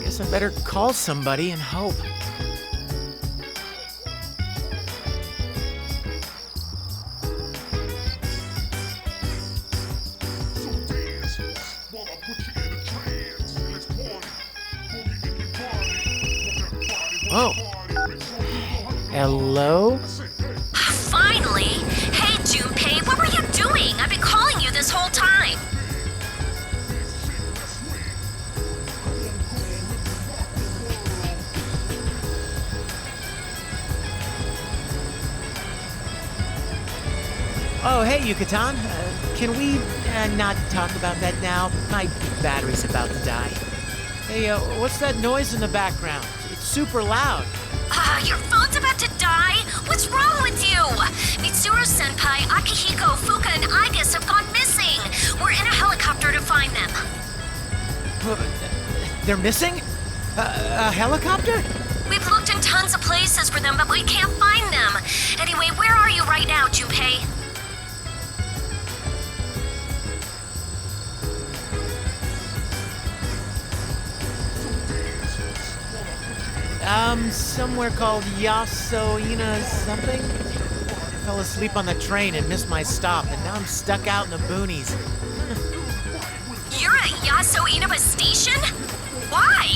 Guess I better call somebody and hope. Oh. Hello? Finally! Hey, Junpei, what were you doing? I've been calling you this whole time. Oh, hey, Yucatan. Can we not talk about that now? My battery's about to die. Hey, what's that noise in the background? It's super loud. Your phone's about to die? What's wrong with you? Mitsuru-senpai, Akihiko, Fuka, and Igus have gone missing. We're in a helicopter to find them. They're missing? A helicopter? We've looked in tons of places for them, but we can't find them. Anyway, where are you right now, Junpei? Somewhere called Yasoina something? I fell asleep on the train and missed my stop, and now I'm stuck out in the boonies. You're at Yaso Inaba Station? Why?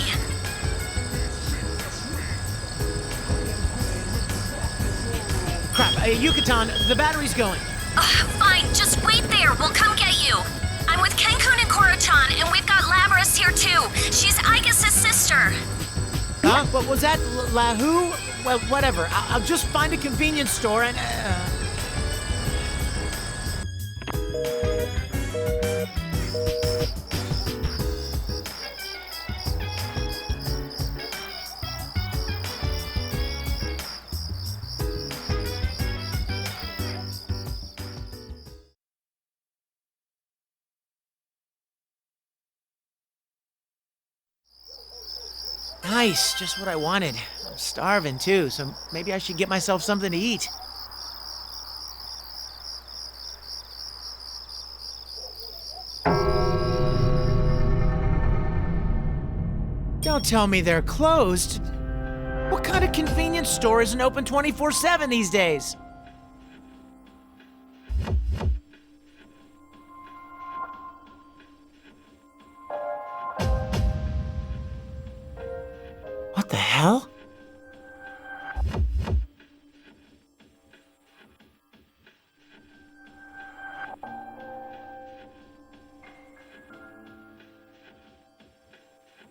Crap, Yucatan, the battery's going. Fine, just wait there. We'll come get you. I'm with Kenkun and Koro-chan, and we've got Labrys here too. She's Igus' sister. Huh? What was that? Lahu? Well, whatever. I'll just find a convenience store and... Nice, just what I wanted. I'm starving too, so maybe I should get myself something to eat. Don't tell me they're closed. What kind of convenience store isn't open 24/7 these days? What the hell?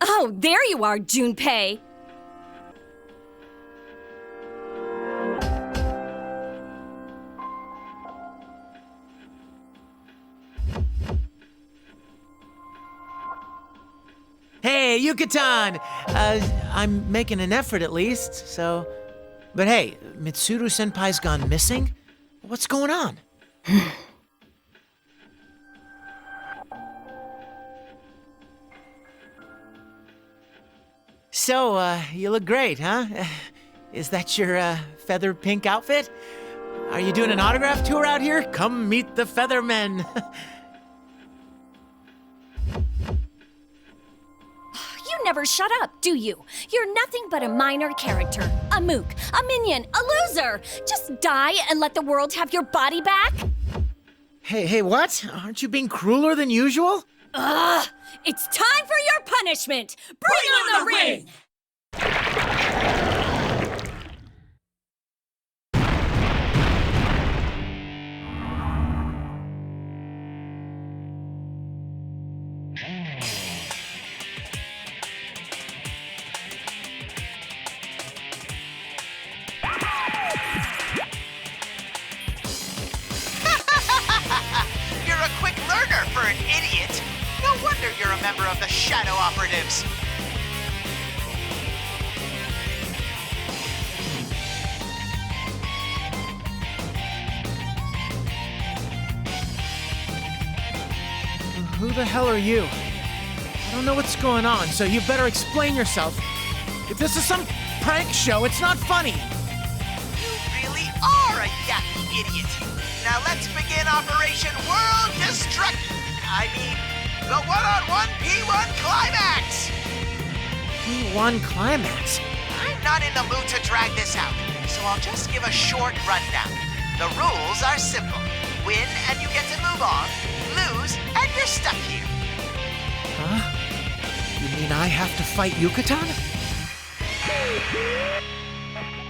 Oh, there you are, Junpei! Hey, Hey, Yucatan! I'm making an effort at least, so... But hey, Mitsuru-senpai's gone missing? What's going on? So, you look great, huh? Is that your, feather pink outfit? Are you doing an autograph tour out here? Come meet the Feathermen. You never shut up, do you? You're nothing but a minor character. A mook, a minion, a loser. Just die and let the world have your body back? Hey, what? Aren't you being crueler than usual? Ugh! It's time for your punishment! Bring on the ring! You're a quick learner for an idiot. No wonder you're a member of the Shadow Operatives. Who the hell are you? I don't know what's going on, so you better explain yourself. If this is some prank show, it's not funny. You really are a yappy idiot. Now let's begin Operation World Destruct... the one-on-one P1 Climax! P1 Climax? I'm not in the mood to drag this out, so I'll just give a short rundown. The rules are simple. Win and you get to move on. Lose and you're stuck here. Huh? You mean I have to fight Yucatan?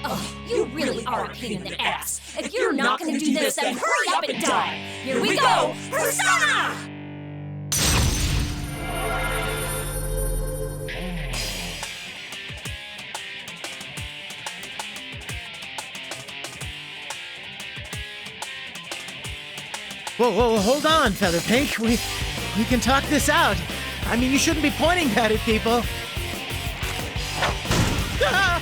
Oh, you really are a pain in the ass. If you're not gonna do this, then hurry up and die! Here we go! Persona! Whoa, hold on, Featherpink. We can talk this out. I mean, you shouldn't be pointing that at people. Ah!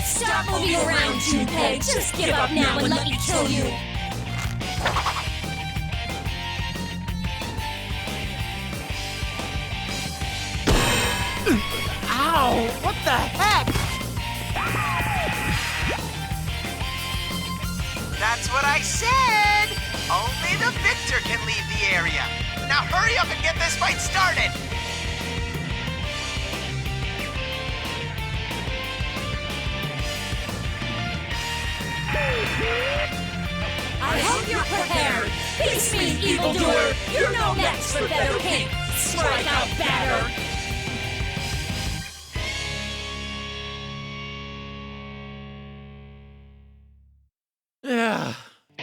Stop moving around, Junpei! Just give up now and let me kill you! Ow! What the heck? That's what I said! Only the victor can leave the area. Now hurry up and get this fight started! I hope you're prepared! Face me, evildoer! You're no match for Featherpink! Strike out batter! Ugh.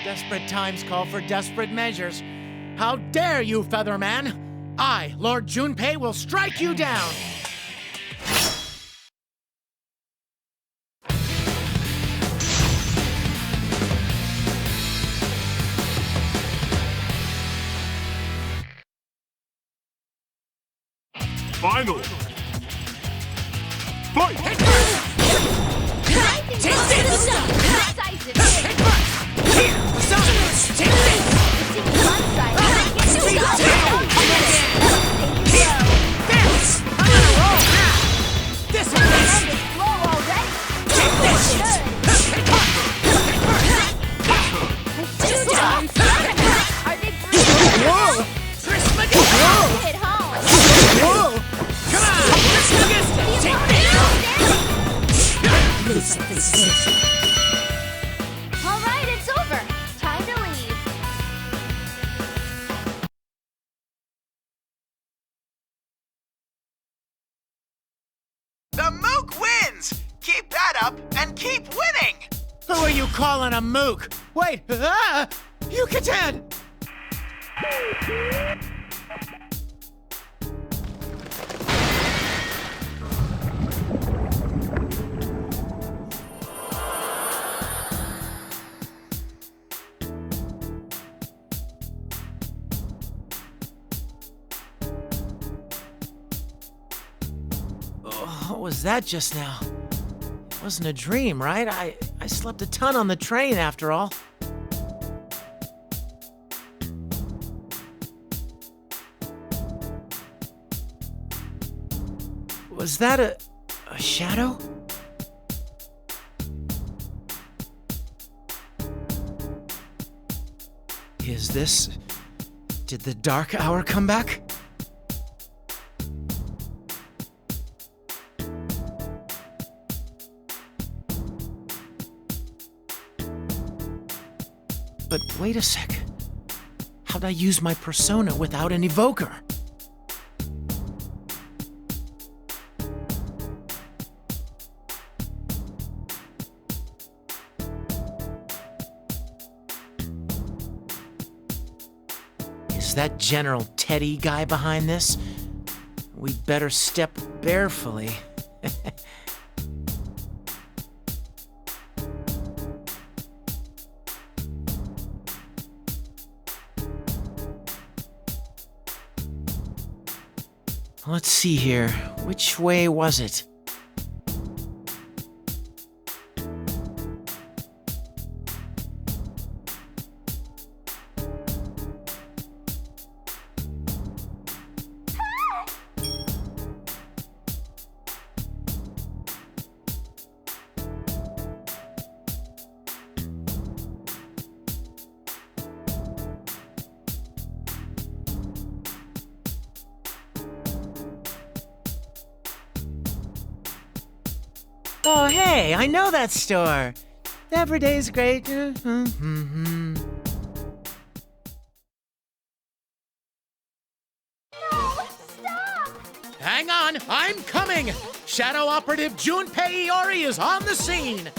Desperate times call for desperate measures. How dare you, Featherman! I, Lord Junpei, will strike you down! Final! Fight! Take this! All right, it's over. Time to leave. The Mook wins! Keep that up and keep winning! Who are you calling a mook? Wait, Yucatan! What was that just now? It wasn't a dream, right? I slept a ton on the train after all. Was that a shadow? Is this... Did the dark hour come back? But wait a sec. How'd I use my persona without an evoker? Is that General Teddy guy behind this? We'd better step barefully. Let's see here. Which way was it? Oh, hey, I know that store. Every day's great. Hang on, I'm coming! Shadow Operative Junpei Iori is on the scene!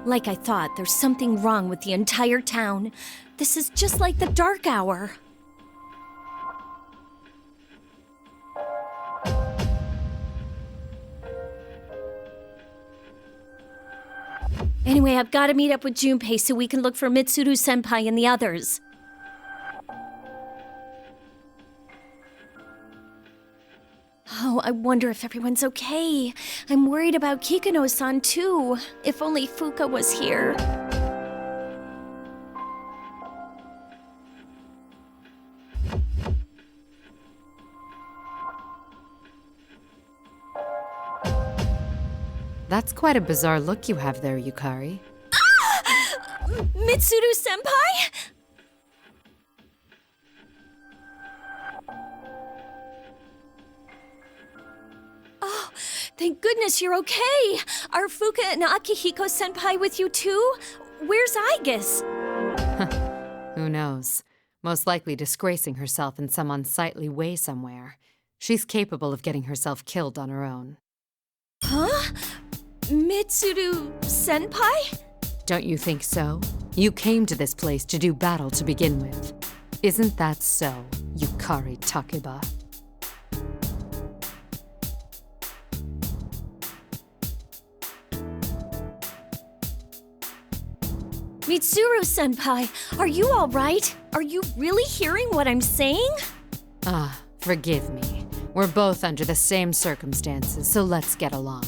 Like I thought, there's something wrong with the entire town. This is just like the dark hour. Anyway, I've got to meet up with Junpei so we can look for Mitsuru-senpai and the others. Oh, I wonder if everyone's okay. I'm worried about Kikuno-san too. If only Fuka was here. That's quite a bizarre look you have there, Yukari. Ah! Mitsuru-senpai? Oh, thank goodness you're okay. Are Fuka and Akihiko-senpai with you too? Where's Aigis? Who knows? Most likely disgracing herself in some unsightly way somewhere. She's capable of getting herself killed on her own. Huh? Mitsuru-senpai? Don't you think so? You came to this place to do battle to begin with. Isn't that so, Yukari Takeba? Mitsuru-senpai, are you all right? Are you really hearing what I'm saying? Ah, forgive me. We're both under the same circumstances, so let's get along.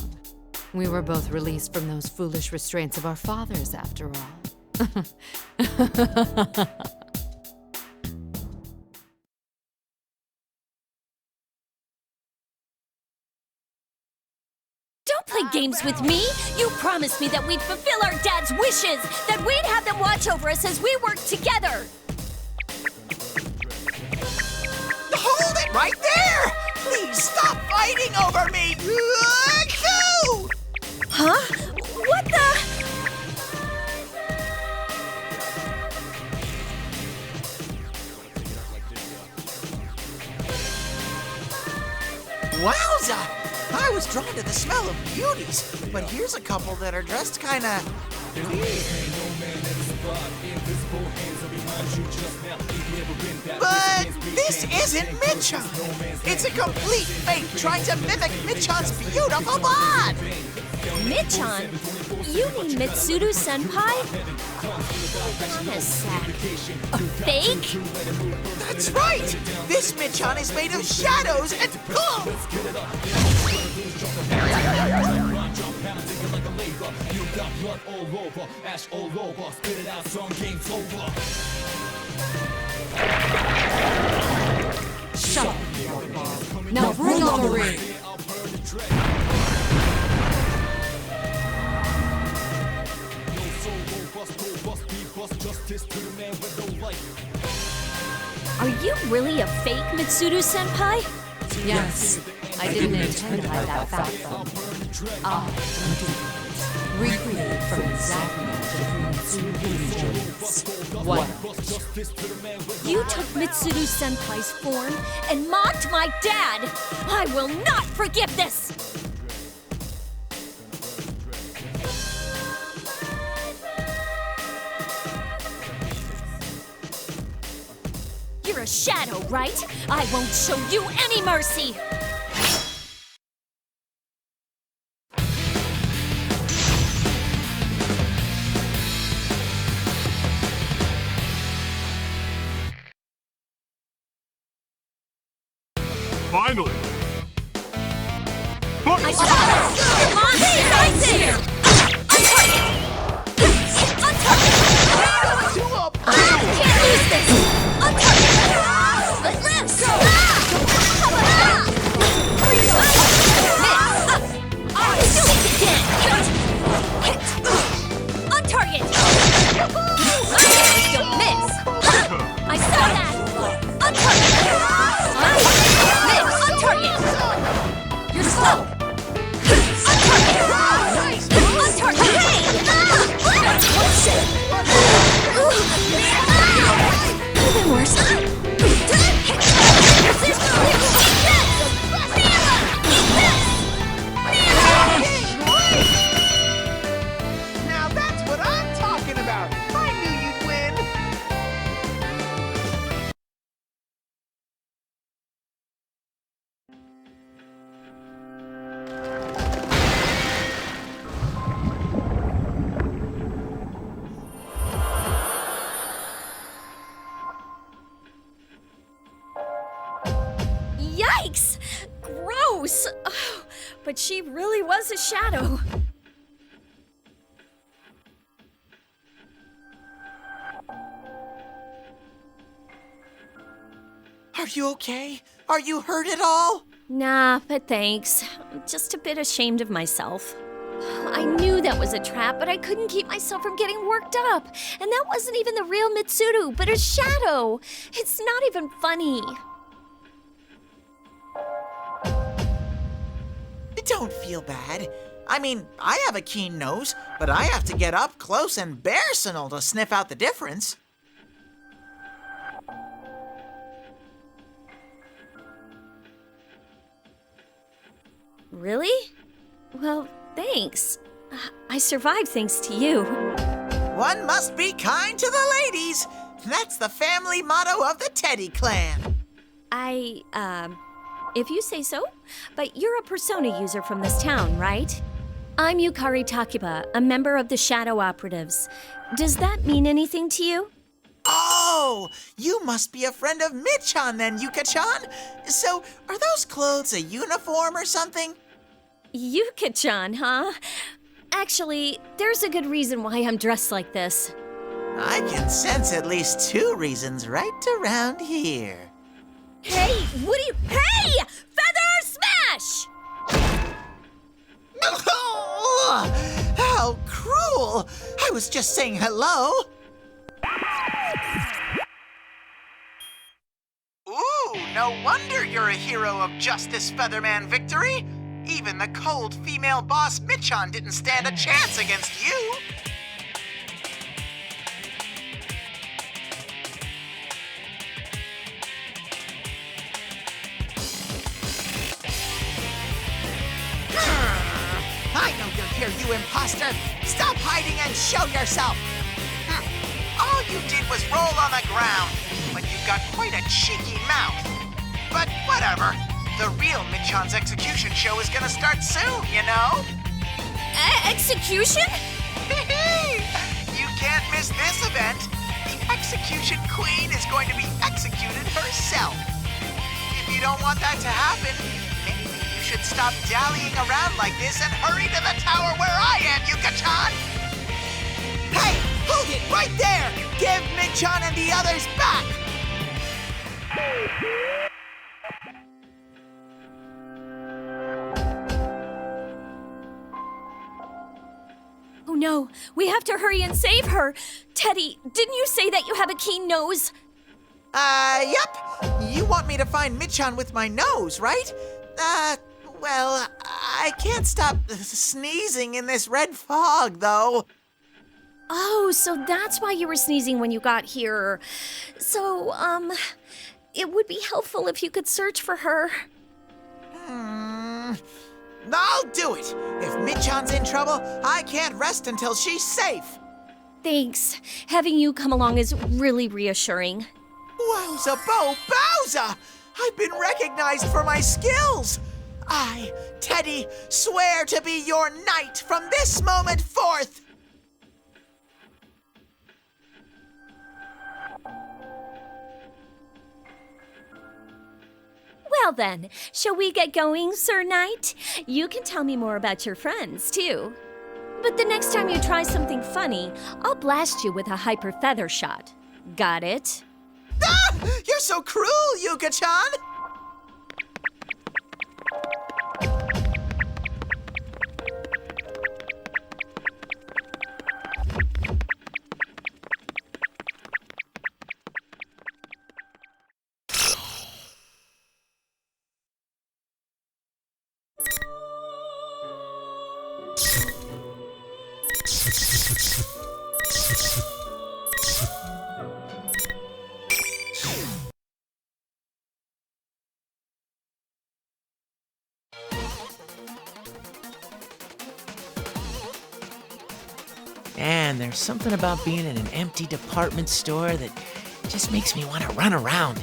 We were both released from those foolish restraints of our fathers, after all. Don't play games with me! You promised me that we'd fulfill our dad's wishes! That we'd have them watch over us as we work together! Hold it right there! Please stop fighting over me! Huh? What the? Wowza! I was drawn to the smell of beauties, but here's a couple that are dressed kinda weird. But this isn't Mid-chan! It's a complete fake trying to mimic Mid-chan's beautiful bod! Mid-chan? You mean Mitsuru-senpai? On a sec. A fake? That's right! This Mid-chan is made of shadows and Shut up! Now bring on the ring! Are you really a fake Mitsuru-senpai? Yes, I didn't intend to hide that fact from you. Recreated from exactly what? You took Mitsuru-senpai's form and mocked my dad! I will not forgive this! You're a shadow, right? I won't show you any mercy! Finally! I saw it! Your monster right there! I can't lose this! Let's go! Miss! Do it again! On target! My arrows don't miss! I saw that! On target! Miss! On target! You're slow! On target! Yikes! Gross! Oh, but she really was a shadow. Are you okay? Are you hurt at all? Nah, but thanks. I'm just a bit ashamed of myself. I knew that was a trap, but I couldn't keep myself from getting worked up. And that wasn't even the real Mitsuru, but a shadow. It's not even funny. Don't feel bad. I mean, I have a keen nose, but I have to get up close and personal to sniff out the difference. Really? Well, thanks. I survived thanks to you. One must be kind to the ladies. That's the family motto of the Teddy clan. If you say so. But you're a persona user from this town, right? I'm Yukari Takiba, a member of the Shadow Operatives. Does that mean anything to you? Oh, you must be a friend of Michan then, Yuka-chan. So, are those clothes a uniform or something? Yuka-chan, huh? Actually, there's a good reason why I'm dressed like this. I can sense at least 2 reasons right around here. Hey, what do you— Hey! Feather smash! How cruel! I was just saying hello. Ooh, no wonder you're a hero of justice, Featherman Victory. Even the cold female boss Michan didn't stand a chance against you. I know you're here, you imposter! Stop hiding and show yourself! All you did was roll on the ground, but you've got quite a cheeky mouth. But whatever, the real Michan's execution show is gonna start soon, you know? Execution? You can't miss this event. The Execution Queen is going to be executed herself. If you don't want that to happen, maybe you should stop dallying around like this and hurry to the tower where I am, Yuka-chan! Hey, hold it right there! Give Michan and the others back! Oh no, we have to hurry and save her. Teddy, didn't you say that you have a keen nose? Yep. You want me to find Michan with my nose, right? Well, I can't stop sneezing in this red fog, though. Oh, so that's why you were sneezing when you got here. So, it would be helpful if you could search for her. I'll do it. If Michan's in trouble, I can't rest until she's safe. Thanks. Having you come along is really reassuring. Wowza Bo Bowza! I've been recognized for my skills! I, Teddy, swear to be your knight from this moment forth! Well then, shall we get going, Sir Knight? You can tell me more about your friends, too. But the next time you try something funny, I'll blast you with a hyper feather shot. Got it? Ah! You're so cruel, Yuka-chan! And there's something about being in an empty department store that just makes me want to run around.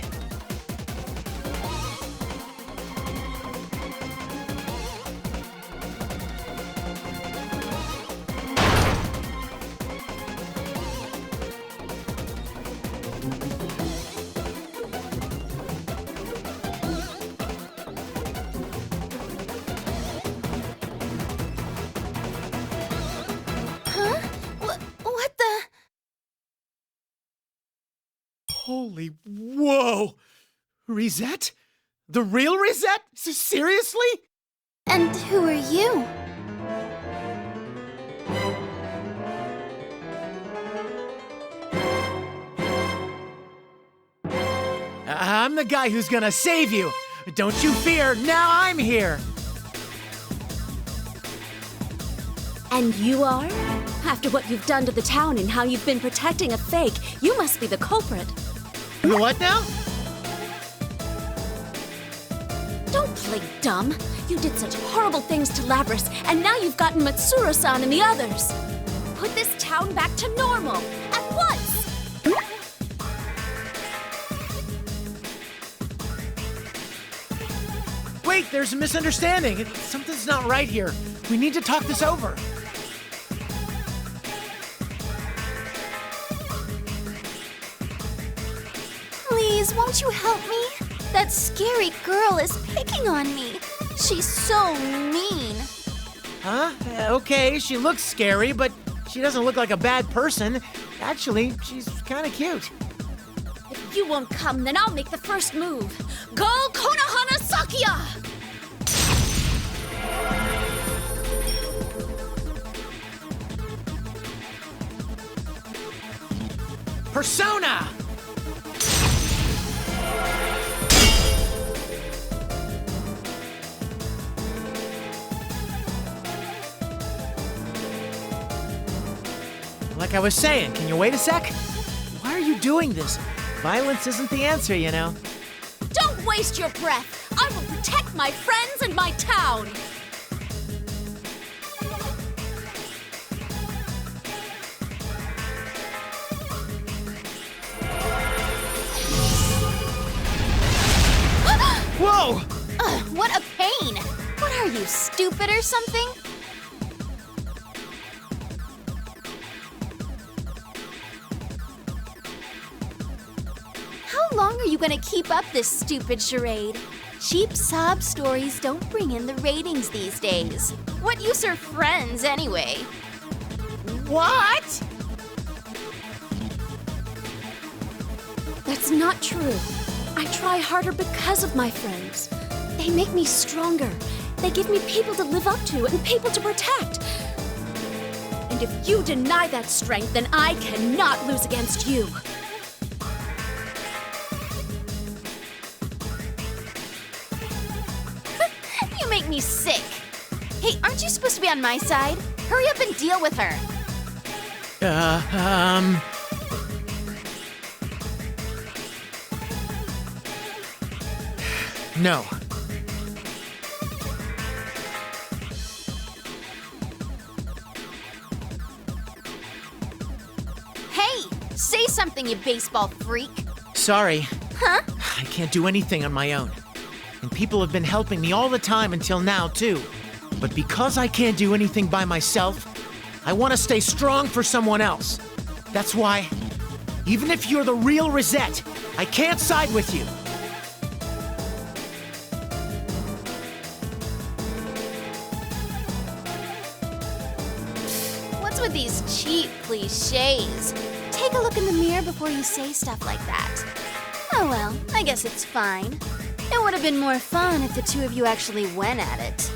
Holy whoa! Reset? The real Reset? Seriously? And who are you? I'm the guy who's gonna save you. Don't you fear, now I'm here. And you are? After what you've done to the town and how you've been protecting a fake, you must be the culprit. What now? Don't play dumb. You did such horrible things to Labris, and now you've gotten Matsuro-san and the others. Put this town back to normal, at once! Wait, there's a misunderstanding. Something's not right here. We need to talk this over. Please, won't you help me? That scary girl is picking on me. She's so mean. Huh? Okay, she looks scary, but she doesn't look like a bad person. Actually, she's kind of cute. If you won't come, then I'll make the first move. Go Konohana Sakuya! Persona! Like I was saying, can you wait a sec? Why are you doing this? Violence isn't the answer, you know. Don't waste your breath! I will protect my friends and my town! Whoa! What a pain! What are you, stupid or something? How long are you gonna keep up this stupid charade? Cheap sob stories don't bring in the ratings these days. What use are friends, anyway? What? That's not true. I try harder because of my friends. They make me stronger. They give me people to live up to and people to protect. And if you deny that strength, then I cannot lose against you. You make me sick. Hey, aren't you supposed to be on my side? Hurry up and deal with her. No. Hey, say something, you baseball freak. Sorry. Huh? I can't do anything on my own. And people have been helping me all the time until now, too. But because I can't do anything by myself, I want to stay strong for someone else. That's why, even if you're the real Rosette, I can't side with you. What's with these cheap cliches? Take a look in the mirror before you say stuff like that. Oh well, I guess it's fine. It would have been more fun if the two of you actually went at it.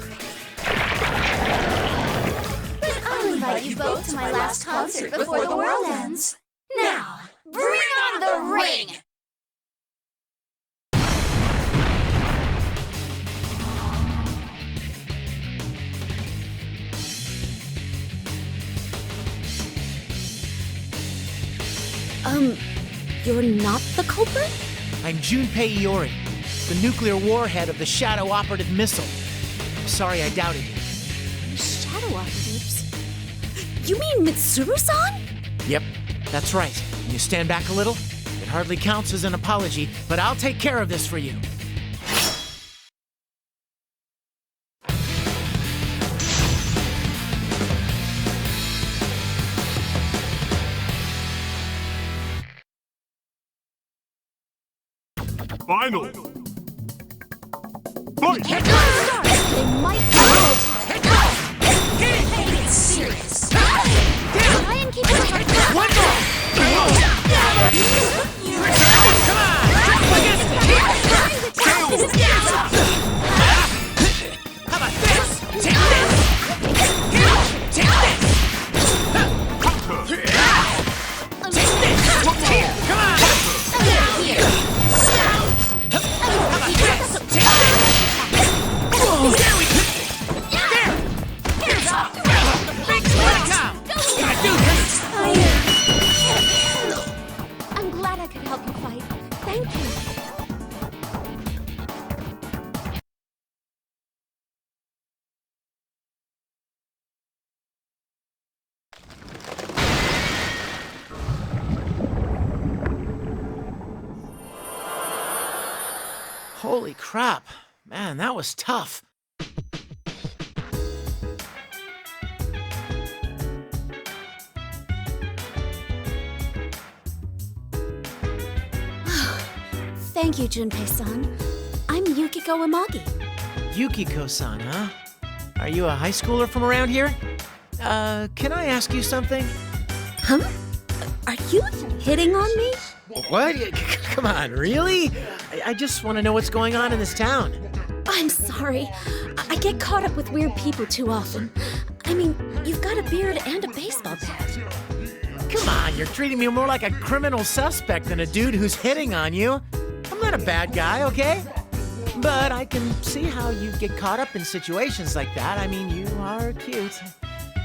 But I'll invite you both to my last concert before the world ends. Now, bring on the ring! You're not the culprit? I'm Junpei Iori, the nuclear warhead of the Shadow Operative Missile. I'm sorry I doubted you. Shadow operatives? You mean Mitsuru-san? Yep, that's right. Can you stand back a little? It hardly counts as an apology, but I'll take care of this for you. Final! Fight! They might Take it serious. try and keep it apart. One more! You Thank you. Holy crap. Man, that was tough. Thank you, Junpei-san. I'm Yukiko Imagi. Yukiko-san, huh? Are you a high schooler from around here? Can I ask you something? Huh? Are you hitting on me? What? Come on, really? I just want to know what's going on in this town. I'm sorry. I get caught up with weird people too often. I mean, you've got a beard and a baseball bat. Come on, you're treating me more like a criminal suspect than a dude who's hitting on you. I'm not a bad guy, okay? But I can see how you get caught up in situations like that. I mean, you are cute.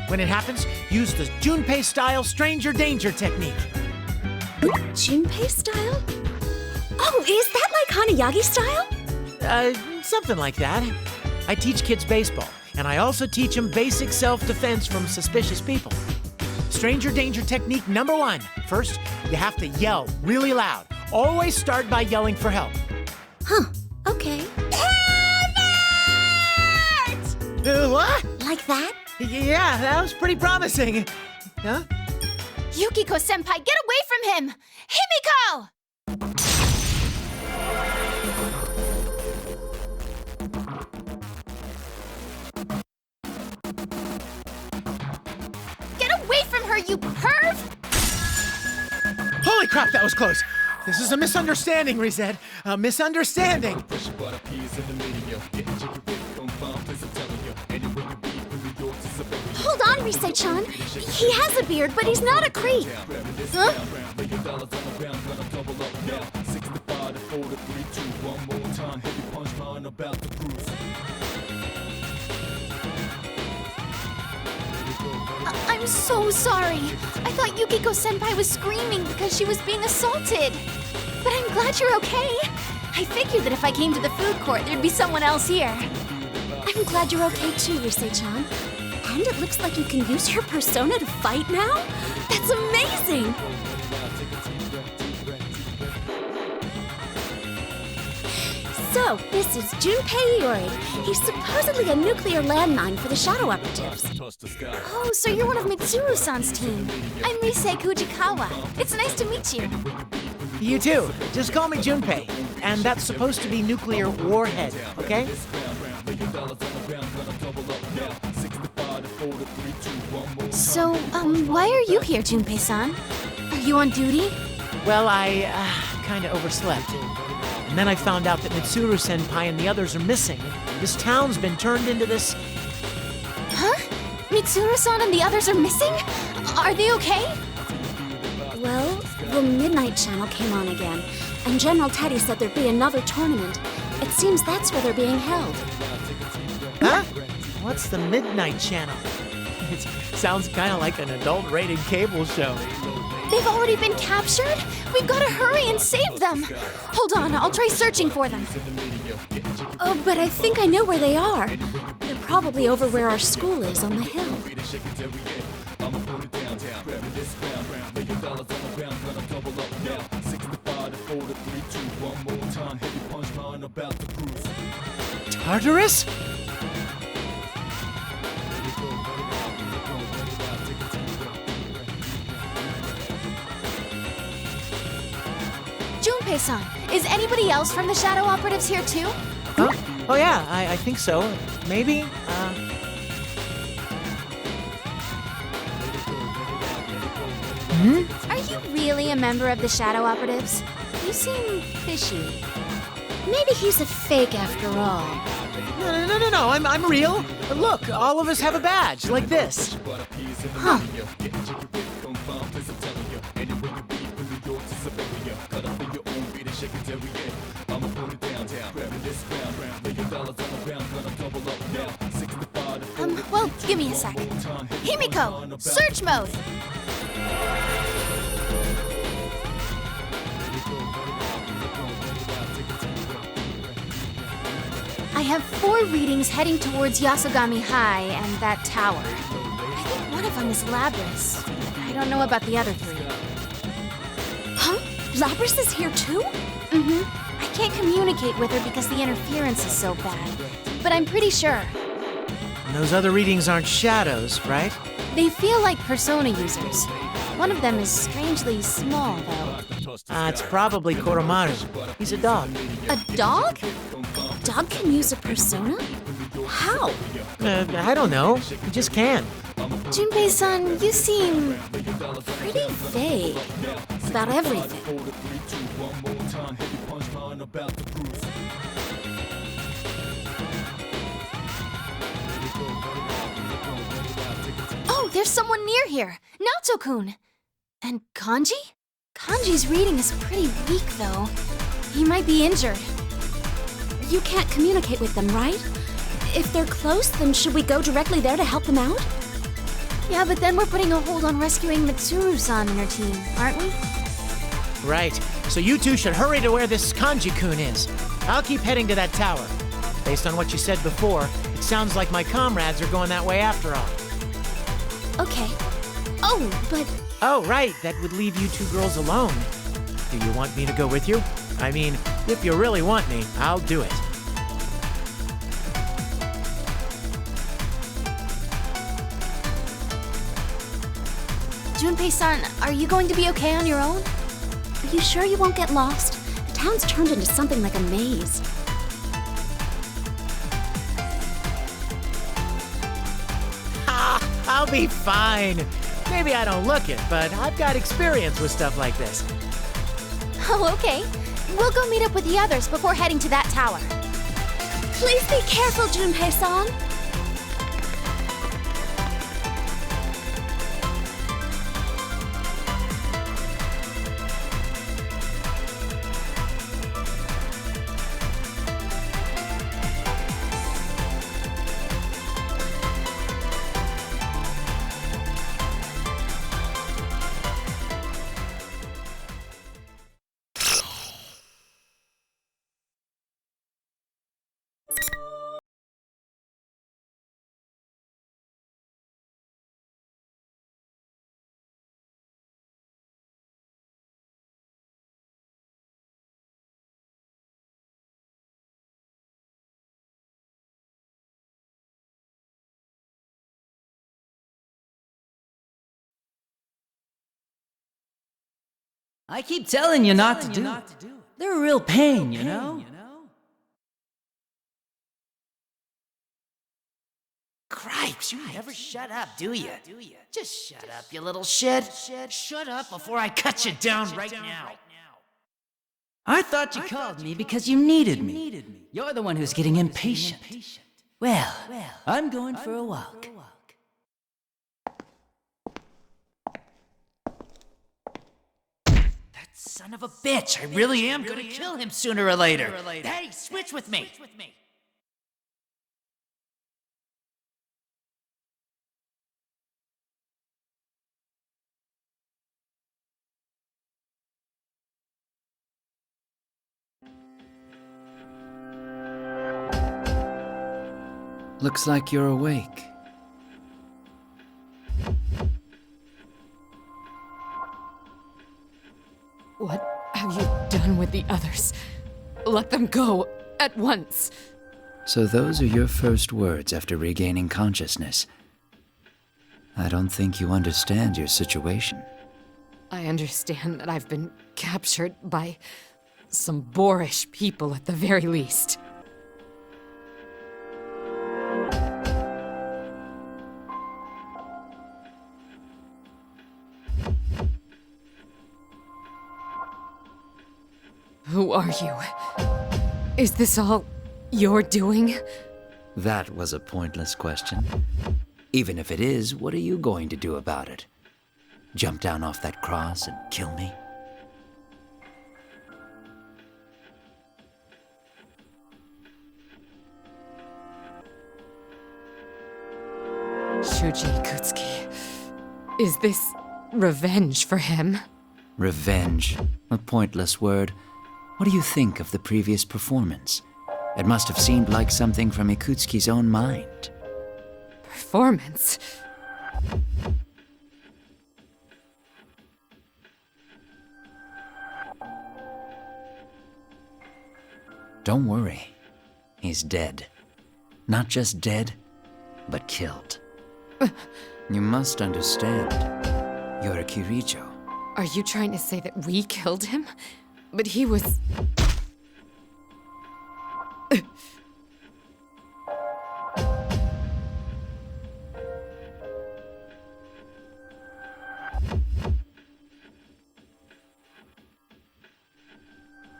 When it happens, use the Junpei-style stranger danger technique. Junpei style? Oh, is that like Hanayagi style? Something like that. I teach kids baseball, and I also teach them basic self-defense from suspicious people. Stranger danger technique number 1. First, you have to yell really loud. Always start by yelling for help. Huh, okay. What? Like that? Yeah, that was pretty promising. Huh? Yukiko-senpai, get away from him! Himiko! Get away from her, you perv! Holy crap, that was close. This is a misunderstanding, Reset. A misunderstanding. Hold on, Risei-chan. He has a beard, but he's not a creep. Huh? I'm so sorry. I thought Yukiko-senpai was screaming because she was being assaulted. But I'm glad you're okay. I figured that if I came to the food court, there'd be someone else here. I'm glad you're okay too, Risei-chan. And it looks like you can use your persona to fight now? That's amazing! So, this is Junpei Iori. He's supposedly a nuclear landmine for the Shadow Operatives. Oh, so you're one of Mitsuru-san's team. I'm Risei Kujikawa. It's nice to meet you. You too. Just call me Junpei. And that's supposed to be nuclear warhead, okay? So, why are you here, Junpei-san? Are you on duty? Well, I kinda overslept. And then I found out that Mitsuru-senpai and the others are missing. This town's been turned into this... Huh? Mitsuru-san and the others are missing? Are they okay? Well, the Midnight Channel came on again, and General Teddy said there'd be another tournament. It seems that's where they're being held. Huh? What's the Midnight Channel? It sounds kind of like an adult-rated cable show. They've already been captured? We've got to hurry and save them. Hold on, I'll try searching for them. Oh, but I think I know where they are. They're probably over where our school is on the hill. Tartarus? Junpei-san, is anybody else from the Shadow Operatives here too? Huh? Oh yeah, I think so. Maybe? Are you really a member of the Shadow Operatives? You seem fishy. Maybe he's a fake after all. No, I'm real. Look, all of us have a badge, like this. Huh. Well, give me a sec. Himiko, search mode! I have 4 readings heading towards Yasogami High and that tower. I think one of them is Labras. I don't know about the other 3. Huh? Labras is here too? I can't communicate with her because the interference is so bad. But I'm pretty sure. And those other readings aren't shadows, right? They feel like persona users. One of them is strangely small, though. It's probably Koromaru. He's a dog. A dog? A dog can use a persona? How? I don't know. He just can. Junpei-san, you seem pretty vague about everything. Oh, there's someone near here! Naoto-kun! And Kanji? Kanji's reading is pretty weak, though. He might be injured. You can't communicate with them, right? If they're close, then should we go directly there to help them out? Yeah, but then we're putting a hold on rescuing Mitsuru-san and her team, aren't we? Right. So you two should hurry to where this Kanji-kun is. I'll keep heading to that tower. Based on what you said before, it sounds like my comrades are going that way after all. Okay. Oh, but... Oh, right. That would leave you 2 girls alone. Do you want me to go with you? I mean, if you really want me, I'll do it. Junpei-san, are you going to be okay on your own? Are you sure you won't get lost? The town's turned into something like a maze. I'll be fine. Maybe I don't look it, but I've got experience with stuff like this. Oh, okay. We'll go meet up with the others before heading to that tower. Please be careful, Junpei-san. I keep telling you not to do it. They're a real pain, you know? Cripes, you never shut up, do you? Just shut up, you little shit. Shut up before I cut you down right now. I thought you called me because you needed me. You're the one who's getting impatient. Well, I'm going for a walk. Son of a bitch, I really am gonna kill him sooner or later. Hey, switch with me. Looks like you're awake. What have you done with the others? Let them go at once. So those are your first words after regaining consciousness. I don't think you understand your situation. I understand that I've been captured by some boorish people at the very least. Who are you? Is this all you're doing? That was a pointless question. Even if it is, what are you going to do about it? Jump down off that cross and kill me? Shuji Ikutsuki. Is this revenge for him? Revenge. A pointless word. What do you think of the previous performance? It must have seemed like something from Ikutsuki's own mind. Performance? Don't worry. He's dead. Not just dead, but killed. You must understand. You're a Kirijo. Are you trying to say that we killed him? But he was...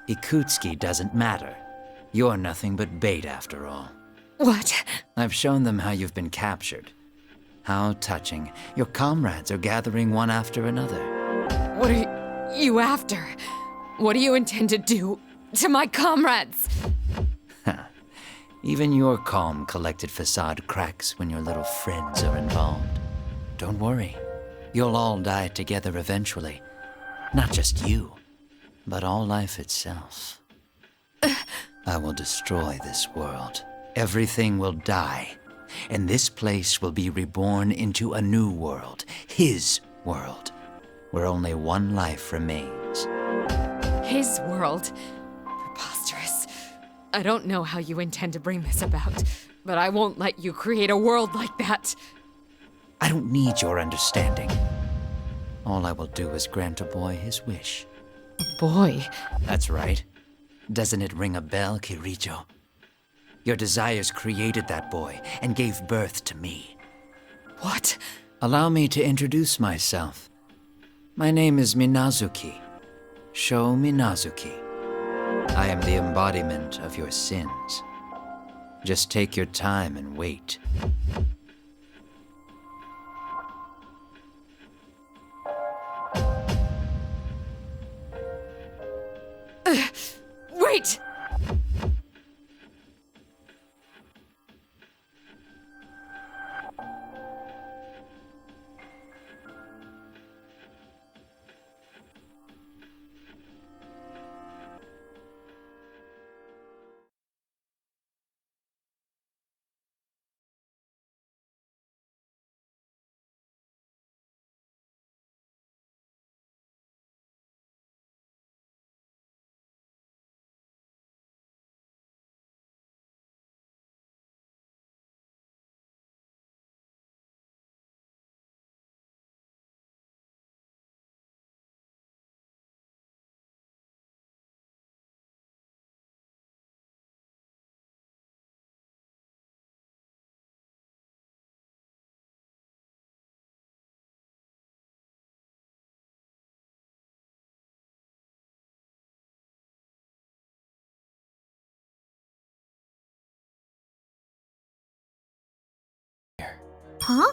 Ikutsuki doesn't matter. You're nothing but bait after all. What? I've shown them how you've been captured. How touching. Your comrades are gathering one after another. What are you after? What do you intend to do to my comrades? Even your calm, collected facade cracks when your little friends are involved. Don't worry. You'll all die together eventually. Not just you, but all life itself. I will destroy this world. Everything will die, and this place will be reborn into a new world, his world, where only one life remains. His world? Preposterous. I don't know how you intend to bring this about, but I won't let you create a world like that. I don't need your understanding. All I will do is grant a boy his wish. Boy? That's right. Doesn't it ring a bell, Kirijo? Your desires created that boy and gave birth to me. What? Allow me to introduce myself. My name is Minazuki. Sho Minazuki. I am the embodiment of your sins. Just take your time and wait. Wait! Huh?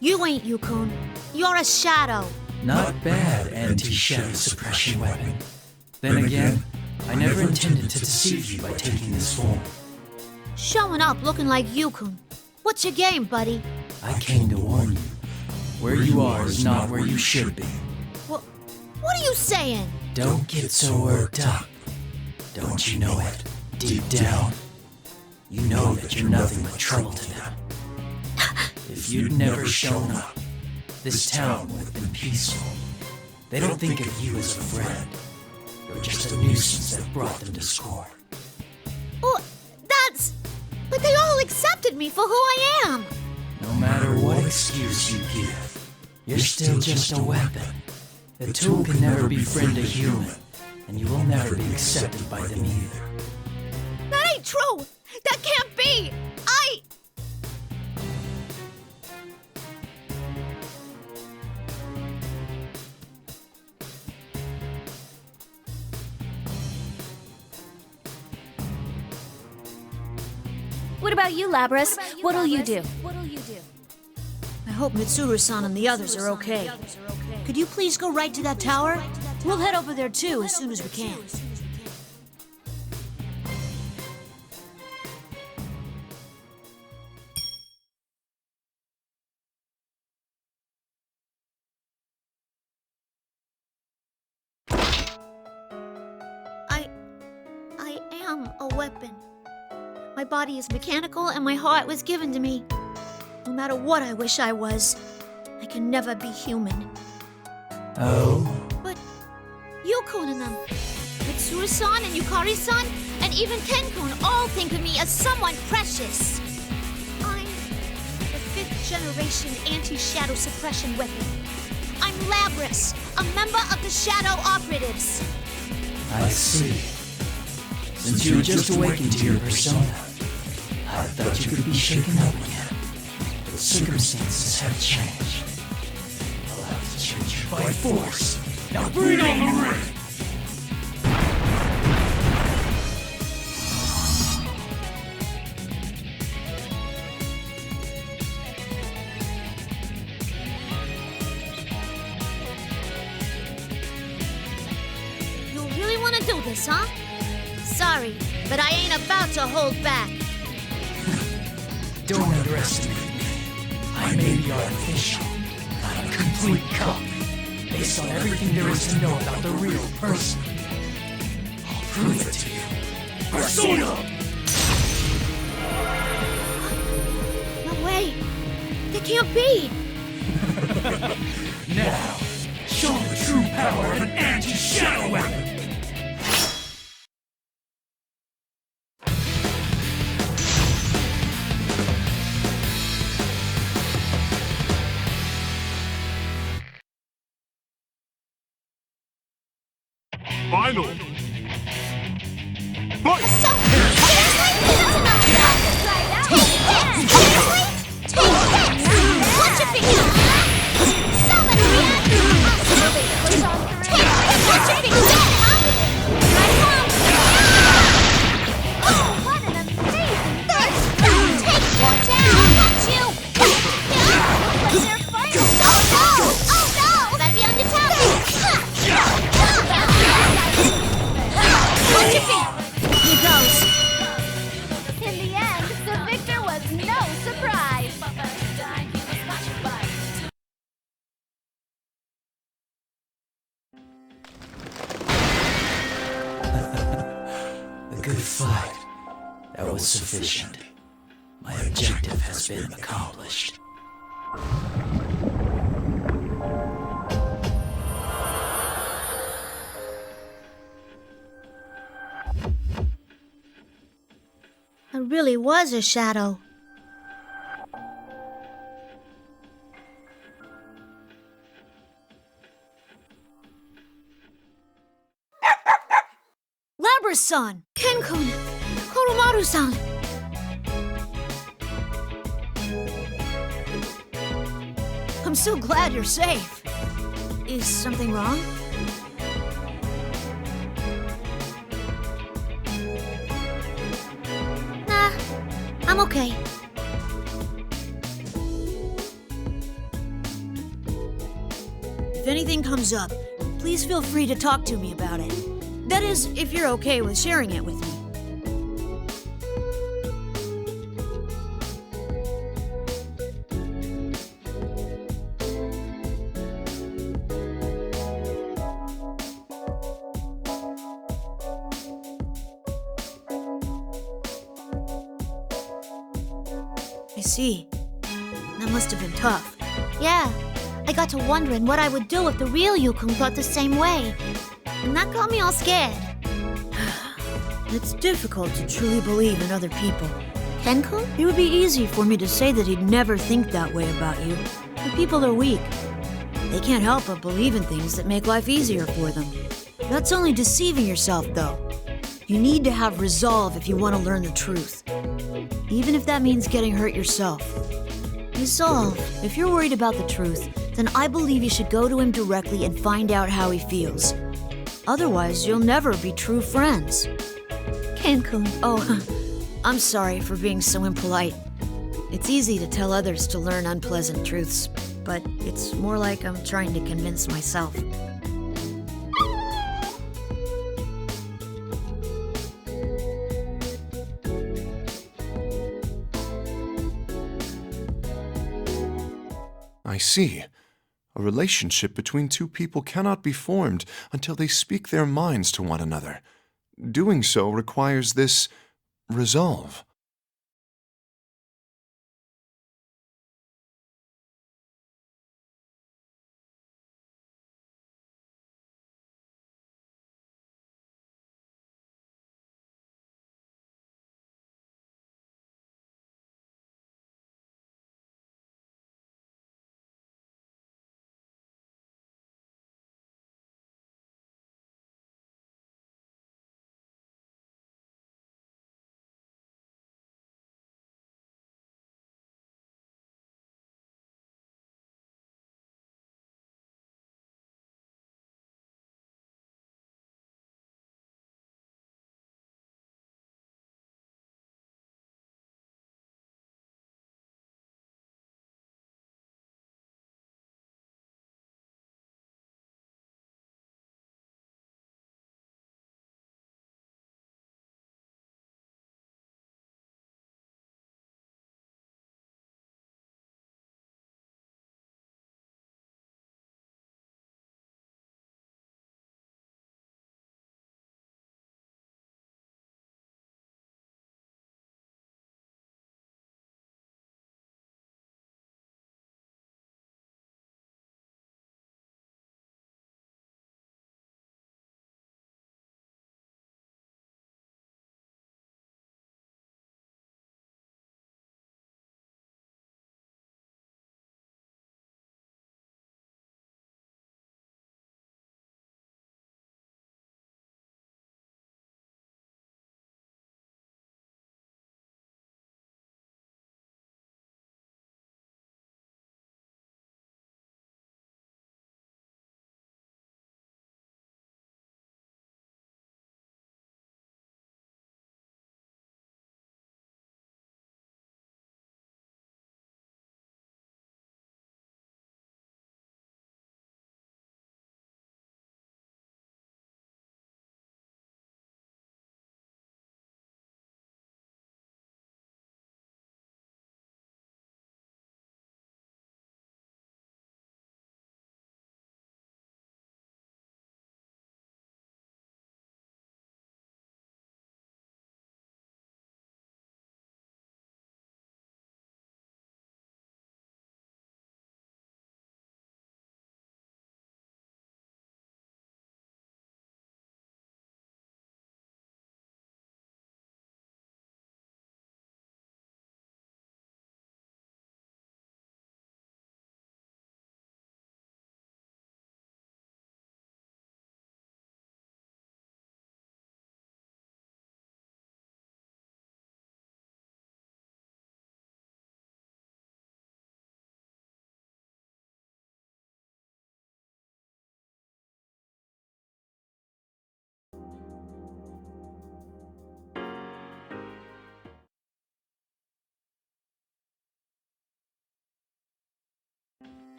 You ain't Yukun. You're a shadow. Not bad, anti-shadow suppression weapon. Then again, I never intended to deceive you by taking this form. Showing up looking like Yukun. What's your game, buddy? I came to warn you. Where you are is not where you should be. What are you saying? Don't get so worked up. Don't you know it? Deep down, you know that you're nothing but trouble to them. If you'd never shown up, this town would have been peaceful. They don't think of you as a friend. You're just a nuisance that brought them to score. Oh, but they all accepted me for who I am. No matter what excuse you give, you're still just a weapon. The tool can never befriend a human, and you will never be accepted by them either. That ain't true! That can't be! What about you, Labras? What'll you do? I hope Mitsuru-san and the others are okay. Could you please go right to that tower? We'll head over there too as soon as we can. am a weapon. My body is mechanical and my heart was given to me. No matter what I wish I was, I can never be human. Oh? But Yukon and them, Mitsuru-san and Yukari-san, and even Ken-kun all think of me as someone precious. I'm the 5th generation anti-shadow suppression weapon. I'm Labris, a member of the Shadow Operatives. I see. Since you were just awakened to your persona, I thought you could be shaken up again. But circumstances have changed. I'll have to change you by force. Now bring on the ring! You really want to do this, huh? Sorry, but I ain't about to hold back. Don't underestimate me. I may be artificial, not a complete copy, based on everything there is to know about the real person. I'll prove it to you. Persona! No way. They can't be. Now, show the true power of an anti-shadow weapon! Final! Fight! Watch your feet! Summon Watch your feet! Oh, what an amazing thing! Watch out! Catch you! What's your fight? Oh no! Gotta be on your top! Watch your feet! Here goes! In the end, the victor was no surprise! A good fight. That was sufficient. My objective has been accomplished. I really was a shadow. Labras-san! Ken-kun! Koromaru-san! I'm so glad you're safe. Is something wrong? Nah, I'm okay. If anything comes up, please feel free to talk to me about it. That is, if you're okay with sharing it with me. I see. That must have been tough. Yeah, I got to wondering what I would do if the real Yukon thought the same way. And that got me all scared. It's difficult to truly believe in other people. Ken-kun? It would be easy for me to say that he'd never think that way about you. But people are weak. They can't help but believe in things that make life easier for them. That's only deceiving yourself, though. You need to have resolve if you want to learn the truth. Even if that means getting hurt yourself. Resolve. If you're worried about the truth, then I believe you should go to him directly and find out how he feels. Otherwise, you'll never be true friends. Ken-kun. Oh, I'm sorry for being so impolite. It's easy to tell others to learn unpleasant truths, but it's more like I'm trying to convince myself. I see. A relationship between two people cannot be formed until they speak their minds to one another. doing so requires this resolve.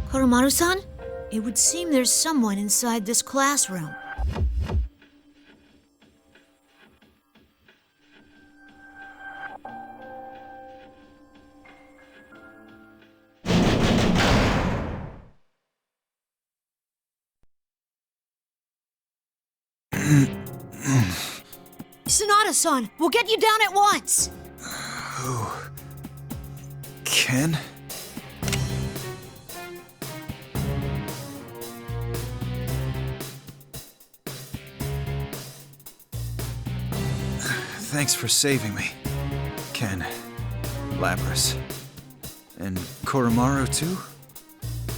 Koromaru-san? It would seem there's someone inside this classroom. Sonata-san, we'll get you down at once! Who? Ken? Thanks for saving me, Ken, Lapras, and Koromaru too?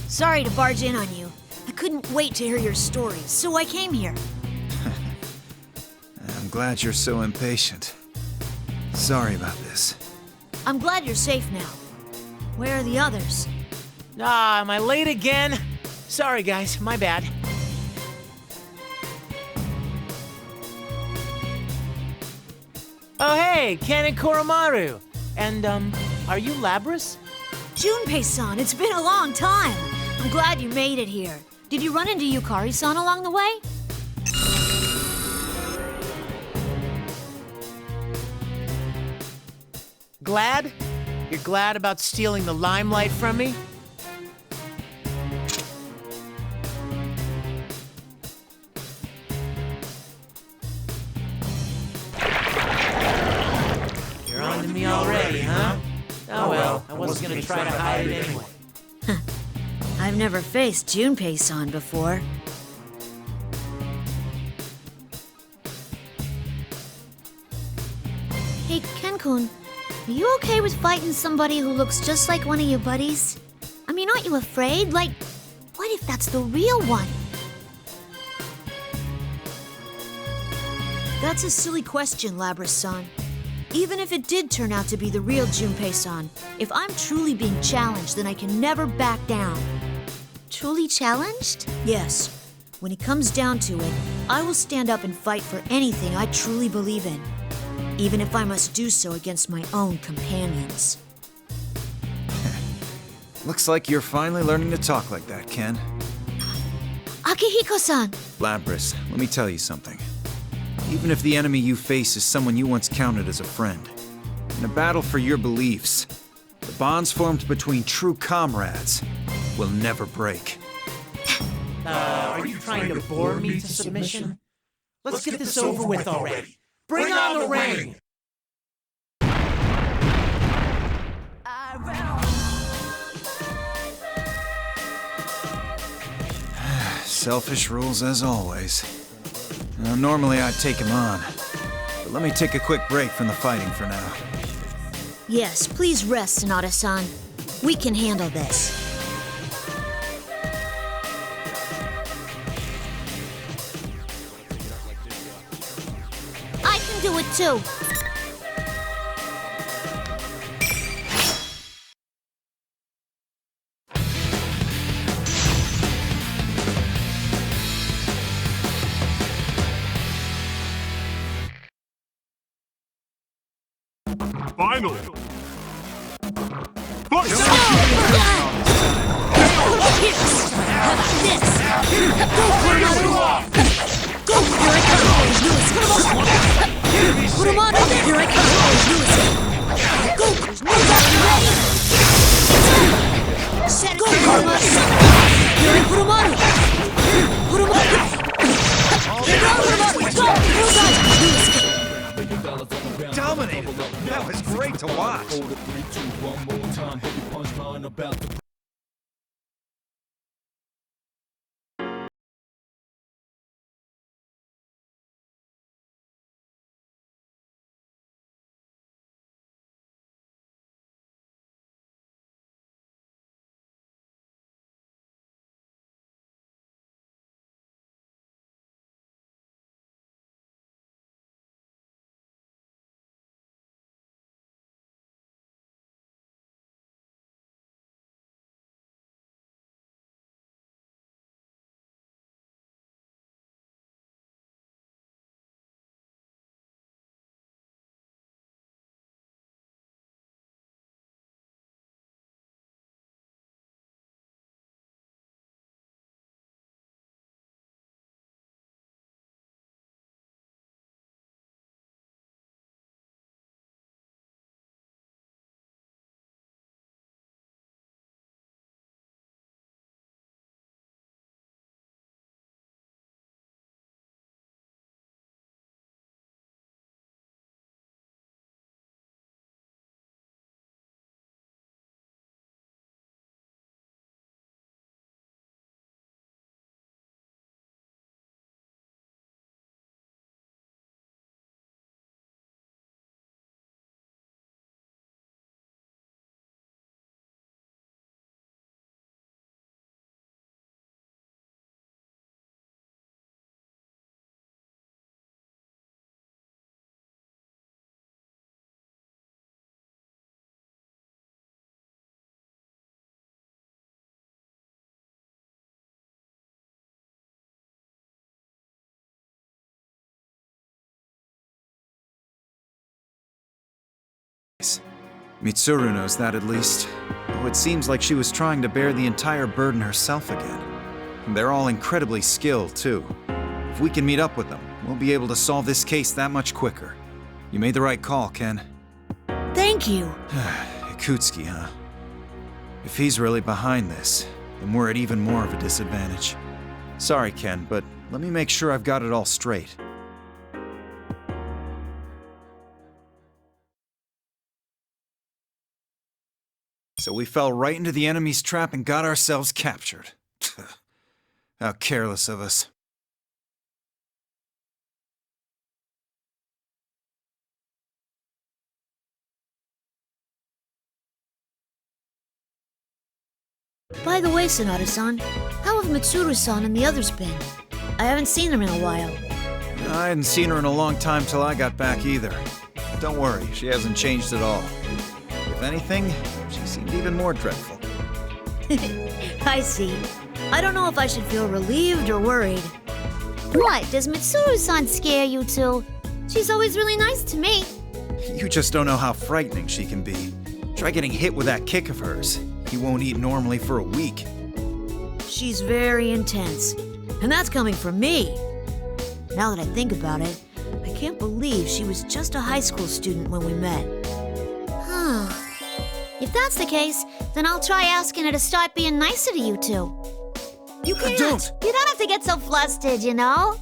Sorry to barge in on you. I couldn't wait to hear your stories, so I came here. I'm glad you're so impatient. Sorry about this. I'm glad you're safe now. Where are the others? Ah, am I late again? Sorry guys, my bad. Oh hey, Ken and Koromaru. And, are you Lapras? Junpei-san, it's been a long time. I'm glad you made it here. Did you run into Yukari-san along the way? Glad? You're glad about stealing the limelight from me? You're on to me already, huh? Oh well, I wasn't gonna try to hide it anyway. I've never faced Junpei-san before. Hey, Ken-kun, are you okay with fighting somebody who looks just like one of your buddies? I mean, aren't you afraid? Like, what if that's the real one? That's a silly question, Labras-san. Even if it did turn out to be the real Junpei-san, if I'm truly being challenged, then I can never back down. Truly challenged? Yes. When it comes down to it, I will stand up and fight for anything I truly believe in, even if I must do so against my own companions. Looks like you're finally learning to talk like that, Ken. Akihiko-san! Labras, let me tell you something. Even if the enemy you face is someone you once counted as a friend, in a battle for your beliefs, the bonds formed between true comrades will never break. Are you trying to bore me to submission? Let's get this over with already. Bring on the rain! Selfish rules as always. Now, normally I'd take him on, but let me take a quick break from the fighting for now. Yes, please rest, Sonata-san. We can handle this. I can do it too! Finally! Fight! How about this? Go, Kurumada! Go! Here I come! Kurumada! Here I come! Go! There's no doubt you're ready! Set it! Go, Kurumada! Here I Kurumada! Kurumada! Go! Dominated! That was great to watch! Mitsuru knows that at least. Though it seems like she was trying to bear the entire burden herself again. And they're all incredibly skilled, too. If we can meet up with them, we'll be able to solve this case that much quicker. You made the right call, Ken. Thank you. Yakutski, huh? If he's really behind this, then we're at even more of a disadvantage. Sorry, Ken, but let me make sure I've got it all straight. So we fell right into the enemy's trap and got ourselves captured. How careless of us. By the way, Sonata-san, how have Mitsuru-san and the others been? I haven't seen them in a while. I hadn't seen her in a long time till I got back either. Don't worry, she hasn't changed at all. If anything, she seemed even more dreadful. I see. I don't know if I should feel relieved or worried. What, does Mitsuru-san scare you too? She's always really nice to me. You just don't know how frightening she can be. Try getting hit with that kick of hers. You won't eat normally for a week. She's very intense, and that's coming from me. Now that I think about it, I can't believe she was just a high school student when we met. Huh. If that's the case, then I'll try asking her to start being nicer to you two. You can't. Don't. You don't have to get so flustered, you know?